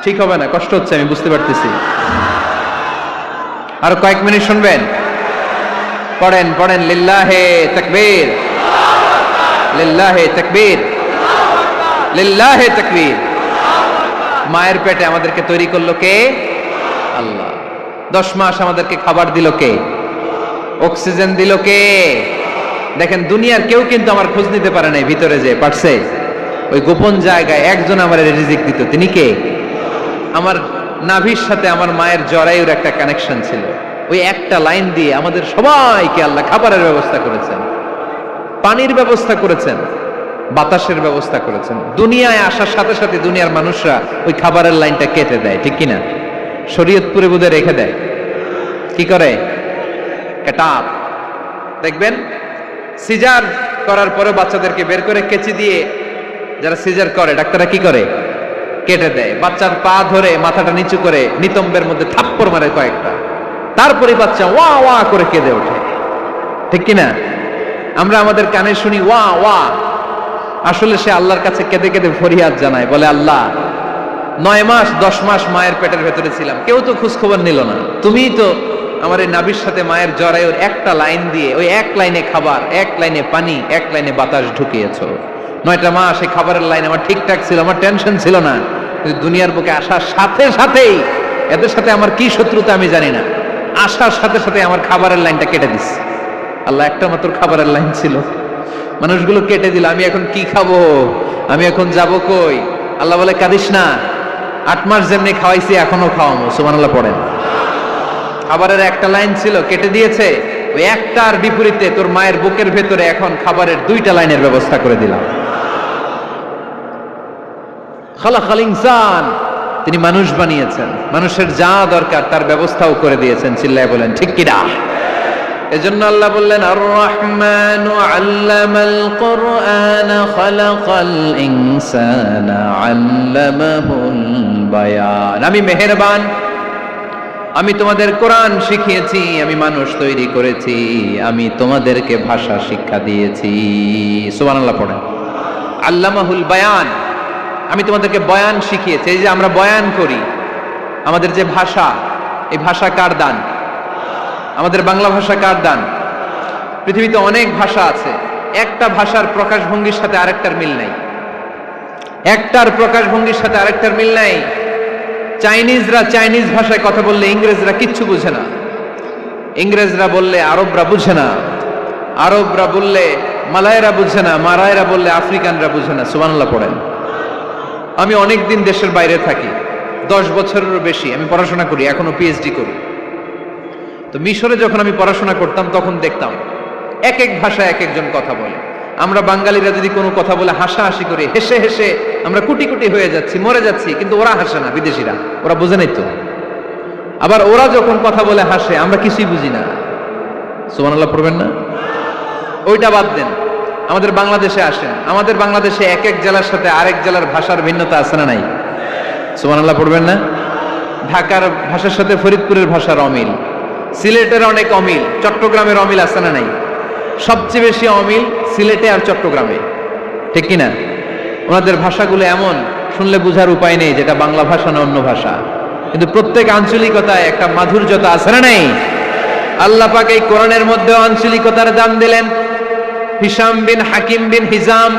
ঠিক হবে না, কষ্ট হচ্ছে, আমি বুঝতে পারতেছি। আর কয়েক মিনিট শুনবেন? পড়েন পড়েন, লিল্লাহে তাকবীর, লিল্লাহে তাকবীর, লিল্লাহে তাকবীর। মায়ের পেটে আমাদেরকে তৈরি করলো কে? আল্লাহ। 10 মাস আমাদেরকে খাবার দিল কে? অক্সিজেন দিল কে? দেখেন, দুনিয়ার কেউ কিন্তু আমার খোঁজ নিতে পারে নাই ভিতরে, যে পারছে ওই গোপন জায়গায় একজন আমার রিজিক দিত। তিনি কে? আমার নাভির সাথে আমার মায়ের জরায়ুর একটা কানেকশন ছিল। ওই একটা লাইন দিয়ে আমাদের সবাইকে আল্লাহ খাবারের ব্যবস্থা করেছেন, পানির ব্যবস্থা করেছেন, বাতাসের ব্যবস্থা করেছেন। দুনিয়ায় আসার সাথে সাথে দুনিয়ার মানুষরা ওই খাবারের লাইনটা কেটে দেয়, ঠিক কিনা? শরীয়তপুরে বুঝে রেখে দেয়। কি করে? কেটাপ। দেখবেন সিজার করার পরে বাচ্চাদেরকে বের করে কেচি দিয়ে যারা সিজার করে ডাক্তাররা কি করে? কেটে দেয়। বাচ্চার পা ধরে মাথাটা নিচু করে নিতম্বের মধ্যে থাপ্পড় মারে কয়েকটা, তারপরে বাচ্চা ওয়া ওয়া করে কেঁদে ওঠে। ঠিক কিনা? আমরা আমাদের কানে শুনি ওয়া ওয়া, আসলে সে আল্লাহর কাছে কেঁদে কেঁদে ফরিয়াদ জানায়, বলে আল্লাহ 9 মাস 10 মাস মায়ের পেটের ভেতরে ছিলাম, কেউ তো খোঁজ খবর নিল না, তুমিই তো আমার এই নাভির সাথে মায়ের জরায়ুর একটা লাইন দিয়ে ওই এক লাইনে খাবার, এক লাইনে পানি, এক লাইনে বাতাস ঢুকিয়েছো। 9টা মাস এই খাবারের লাইন আমার ঠিকঠাক ছিল, আমার টেনশন ছিল না। কিন্তু দুনিয়ার বুকে আসার সাথে সাথেই এদের সাথে আমার কি শত্রুতা আমি জানি না, আসার সাথে সাথে আমার খাবারের লাইনটা কেটে দিচ্ছে। আল্লাহ একটা মাত্র খাবারের লাইন ছিল, মানুষগুলো কেটে দিল। আমি এখন কি খাবো? আমি এখন যাব কই? আল্লাহ বলে কাঁদিস না, 8 মাস যেমনি খাওয়াইছি এখনো খাওয়াবো। সুবহানাল্লাহ পড়েন। খাবারের একটা লাইন ছিল, কেটে দিয়েছে। ওই একটার বিপরীতে তোর মায়ের বুকের ভেতরে এখন খাবারের 2টা লাইনের ব্যবস্থা করে দিলাম। খালাকাল ইনসান, তিনি মানুষ বানিয়েছেন, মানুষের যা দরকার তার ব্যবস্থাও করে দিয়েছেন। চিল্লায় বলেন ঠিক কিনা? এজন্য আল্লাহ বললেন আর রহমানু আল্লামাল কুরআন খালাকাল ইনসানা আল্লামাহুল বায়ান। আমি মেহেরবান, আমি তোমাদের কোরআন শিখিয়েছি, আমি মানুষ তৈরি করেছি, আমি তোমাদেরকে ভাষা শিক্ষা দিয়েছি। সুবহানাল্লাহ পড়েন। আল্লামাহুল বায়ান, আমি তোমাদেরকে বয়ান শিখিয়েছি। এই যে আমরা বয়ান করি, আমাদের যে ভাষা, এই ভাষা কার দান? আমাদের বাংলা ভাষা কার দান? পৃথিবীতে অনেক ভাষা আছে, একটা ভাষার প্রকাশভঙ্গির সাথে আরেকটার মিল নাই। একটার প্রকাশভঙ্গির সাথে আরেকটার মিল নাই। চাইনিজরা চাইনিজ ভাষায় কথা বললে ইংরেজরা কিচ্ছু বুঝে না, ইংরেজরা বললে আরবরা বুঝে না, আরবরা বললে মালায়রা বুঝে না, মারায়রা বললে আফ্রিকানরা বুঝে না। সুবহানাল্লাহ পড়েন। আমি অনেক দিন দেশের বাইরে থাকি, 10 বছরেরও বেশি আমি পড়াশোনা করি, এখনো পিএইচডি করি। তো মিশরে যখন আমি পড়াশোনা করতাম তখন দেখতাম এক এক ভাষায় এক একজন কথা বলে। আমরা বাঙালিরা যদি কোনো কথা বলে হাসাহাসি করি, হেসে হেসে আমরা কুটি কুটি হয়ে যাচ্ছি, মরে যাচ্ছি, কিন্তু ওরা হাসে না, বিদেশিরা, ওরা বোঝে নাই তো। আবার ওরা যখন কথা বলে হাসে, আমরা কিছুই বুঝি না। সুবহানাল্লাহ পড়বেন না? ওইটা বাদ দেন, আমাদের বাংলাদেশে আসেন, আমাদের বাংলাদেশে এক এক জেলার সাথে আরেক জেলার ভাষার ভিন্নতা আছে না নাই? সুবহানাল্লাহ পড়বেন না? ঢাকার ভাষার সাথে ফরিদপুরের ভাষার অমিল, সিলেটের অনেক অমিল, চট্টগ্রামের অমিল আছে না নাই? সবচেয়ে বেশি অমিল সিলেটে আর চট্টগ্রামে। ঠিক কিনা? ওনাদের ভাষাগুলো এমন, শুনলে বুঝার উপায় নেই যেটা বাংলা ভাষা না অন্য ভাষা, কিন্তু প্রত্যেক আঞ্চলিকতায় একটা মাধুর্যতা আছে না নাই? আল্লাহ পাক এই কোরআনের মধ্যে আঞ্চলিকতার দান দিলেন। হিশাম বিন হাকিম বিন হিজাম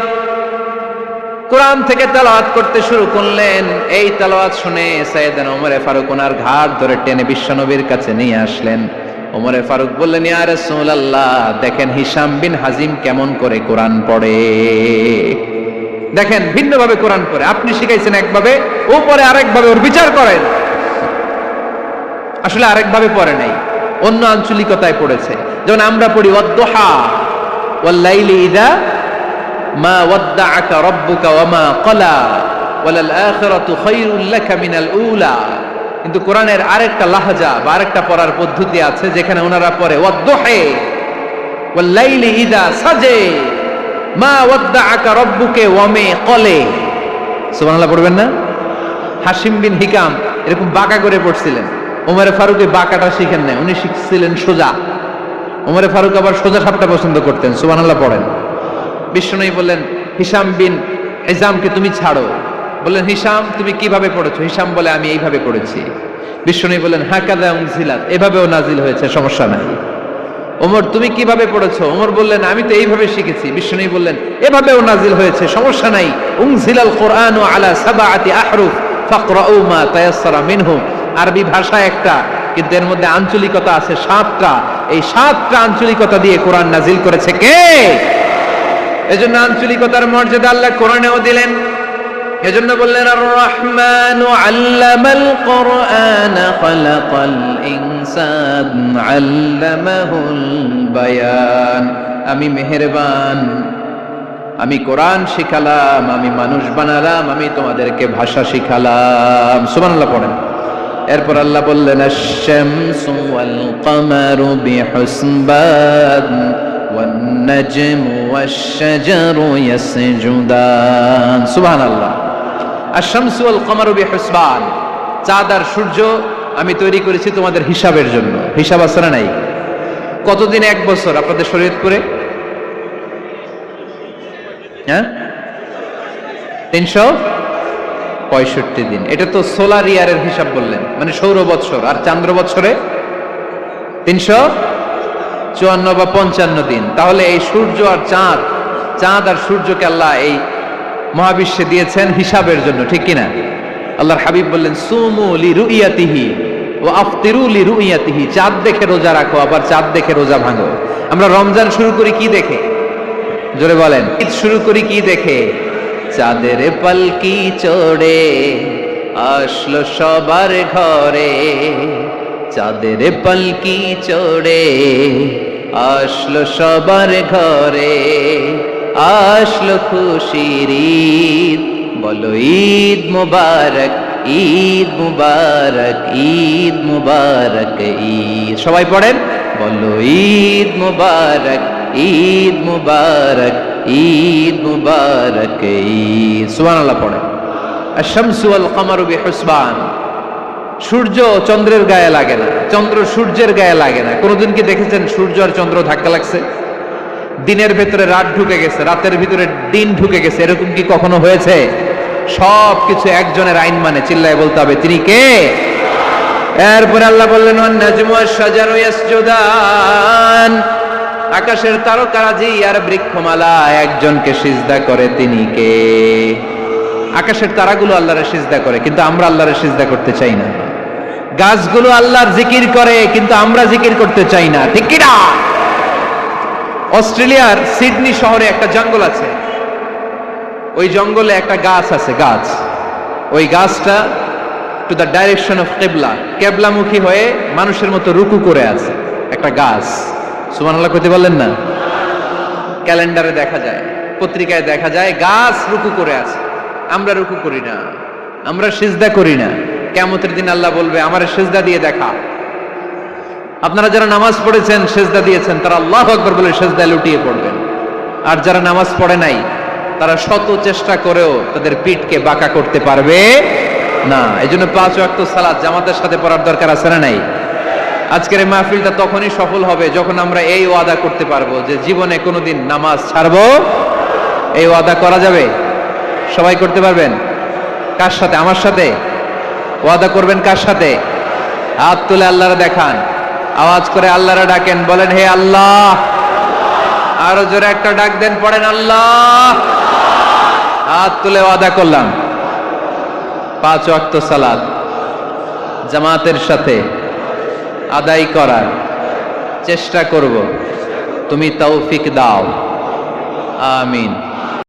কোরআন থেকে তেলাওয়াত করতে শুরু করলেন। এই তেলাওয়াত শুনে সাইয়েদনা ওমরে ফারুক ওনার ঘাড় ধরে টেনে বিশ্বনবীর কাছে নিয়ে আসলেন। ওমরে ফারুক বললেন, ইয়া রাসূলুল্লাহ, দেখেন হিশাম বিন হাজিম কেমন করে কোরআন পড়ে, দেখেন ভিন্নভাবে কোরআন পড়ে। আপনি শিখাইছেন একভাবে, ও পড়ে আরেকভাবে, ওর বিচার করেন। আসলে আরেকভাবে পড়ে নাই, অন্য আঞ্চলিকতায় পড়েছে। যেমন আমরা পড়ি ওয়াদ-দুহা ওয়াল লাইলি ইযা মা ওয়াদ্দাআকা রাব্বুকা ওয়া মা ক্বালা ওয়ালাল আখিরাতু খায়রুল লাকা মিনাল উলা। কিন্তু কোরআনের আরেকটা লাহজা বা আরেকটা পড়ার পদ্ধতি আছে, যেখানে ওনারা পড়ে ওয়াদ-দুহা ওয়াল লাইলি ইযা সাজে মা ওয়াদ্দাআকা রাব্বুকা ওয়া মা ক্বালা। সুবহানাল্লাহ পড়বেন না? হাশিম বিন হিকাম এরকম বাঁকা করে পড়ছিলেন। ওমরে ফারুক এই বাঁকাটা শিখেন না, উনি শিখছিলেন সোজা। ওমরে ফারুক আবার সোজা সাপটা পছন্দ করতেন। সুবহানাল্লাহ পড়েন। বিশ্বনবী বললেন, হিশাম বিন হিজামকে তুমি ছাড়ো। বললেন, হিশাম তুমি কিভাবে পড়েছো? হিশাম বলে, আমি এইভাবে পড়েছি। বিশ্বনবী বললেন, হাকাযা উনজিলাত, এভাবেও নাজিল হয়েছে, সমস্যা নাই। ওমর তুমি কিভাবে পড়েছো? ওমর বললেন, আমি তো এইভাবে শিখেছি। বিশ্বনবী বললেন, এভাবেও নাজিল হয়েছে, সমস্যা নাই। উনজিলাল কুরআনু আলা সাবআতি আহরুফ ফাকরাউ মা তায়াসসারা মিনহু। আরবি ভাষা একটা, কিন্তু এর মধ্যে আঞ্চলিকতা আছে 7টা। এই 7টা আঞ্চলিকতা দিয়ে কোরআন নাজিল করেছে কে? এজন্য আঞ্চলিকতার মর্যাদা আল্লাহ কোরআনেও দিলেন। এজন্য বললেন, আর রহমানু আল্লামাল কুরআন খালাকাল ইনসান আল্লামাহুল বায়ান। আমি মেহেরবান, আমি কোরআন শিখালাম, আমি মানুষ বানালাম, আমি তোমাদেরকে ভাষা শিখালাম। সুবহানাল্লাহ পড়েন। এরপর আল্লাহ বললেন আশ-শামসু ওয়াল কমারু বিহুসবান ওয়ান নাজমু ওয়াশ-শাজারু ইয়াসজুদান। সুবহানাল্লাহ। আশ-শামসু ওয়াল কমারু বিহুসবান, চাঁদ আর সূর্য আমি তৈরি করেছি তোমাদের হিসাবের জন্য। হিসাব আছে না নাই? কতদিন এক বছর আপনাদের শরীয়তপুরে? হ্যাঁ, 365 দিন। এটা তো সোলার ইয়ারের হিসাব বললেন, মানে সৌর বৎসর। আর চান্দ্র বৎসরে 354 বা 55 দিন। তাহলে এই সূর্য আর চাঁদ, চাঁদ আর সূর্যকে আল্লাহ এই মহাবিশ্বে দিয়েছেন হিসাবের জন্য, ঠিক কিনা? আল্লাহর হাবিব বললেন সুমু লিরুইয়াতিহি ওয়া আফতিরু লিরুইয়াতিহি, চাঁদ দেখে রোজা রাখো, আবার চাঁদ দেখে রোজা ভাঙো। আমরা রমজান শুরু করি কি দেখে? জোরে বলেন। ঈদ শুরু করি কি দেখে? চাঁদের পালকি চড়ে আসলো সবার ঘরে, চাঁদের পালকি চড়ে আসলো সবার ঘরে, আসলো খুশির ঈদ, বলো ঈদ মুবারক, ঈদ মুবারক, ঈদ মুবারক ঈদ। সবাই পড়েন, বলো ঈদ মুবারক, ঈদ মুবারক, ঈদ মুবারক ঈদ। সুবহানাল্লাহ পড়েন। আশ-শামসু ওয়াল কমারু বিহুসবান, সূর্য চন্দ্রের গায়ে লাগে না, চন্দ্র সূর্যের গায়ে লাগে না। কোনদিন কি দেখেছেন সূর্য আর চন্দ্র ধাক্কা লাগছে? দিনের ভেতরে রাত ঢুকে গেছে, রাতের ভিতরে দিন ঢুকে গেছে, এরকম কি কখনো হয়েছে? সব কিছু একজনের আইন মানে, চিল্লায় বলতে হবে তিনি কে? এরপর আল্লাহ বললেন ওয়ান নাজমু ওয়াশ-শাজারু ইয়াসজুদান, আকাশের তারকারাজি আর বৃক্ষমালা একজনকে সিজদা করে, তিনি কে? আকাশের তারাগুলো আল্লাহরে সিজদা করে, কিন্তু আমরা আল্লাহরে সিজদা করতে চাই না। গাছগুলো আল্লাহর জিকির করে, কিন্তু আমরা জিকির করতে চাই না, ঠিক কি না? অস্ট্রেলিয়ার সিডনি শহরে একটা জঙ্গল আছে, ওই জঙ্গলে একটা গাছ আছে, গাছ, ওই গাছটা টু দ্য ডাইরেকশন অফ কিবলা, কিবলামুখী হয়ে মানুষের মতো রুকু করে আছে একটা গাছ। সুবহানাল্লাহ কইতে বললেন না? ক্যালেন্ডারে দেখা যায়, পত্রিকায় দেখা যায়, গাছ রুকু করে আছে। আমরা রুকু করি না, আমরা সিজদা করি না। কিয়ামতের দিন আল্লাহ বলবে আমারে সিজদা দিয়ে দেখা। আপনারা যারা নামাজ পড়েছেন, সিজদা দিয়েছেন, তারা আল্লাহু আকবার বলে সিজদায় লুটিয়ে পড়বেন। আর যারা নামাজ পড়ে নাই, তারা শত চেষ্টা করেও তাদের পিঠকে বাঁকা করতে পারবে না। এজন্য 5 ওয়াক্ত সালাত জামাতের সাথে পড়ার দরকার আছে না নাই? আজকের এই মাহফিলটা তখনই সফল হবে যখন আমরা এই ওয়াদা করতে পারবো যে জীবনে কোনোদিন নামাজ ছাড়বো। এই ওয়াদা করা যাবে? সবাই করতে পারবেন? কার সাথে? আমার সাথে ওয়াদা করবেন। কার সাথে? হাত তুলে আল্লাহরে দেখান, আওয়াজ করে আল্লাহরে ডাকেন, বলেন হে আল্লাহ। আরো জোরে একটা ডাক দেন, পড়েন আল্লাহ। হাত তুলে ওয়াদা করলাম 5 ওয়াক্ত সালাত জামাতের সাথে আদায় করার চেষ্টা করব, তুমি তৌফিক দাও, আমিন।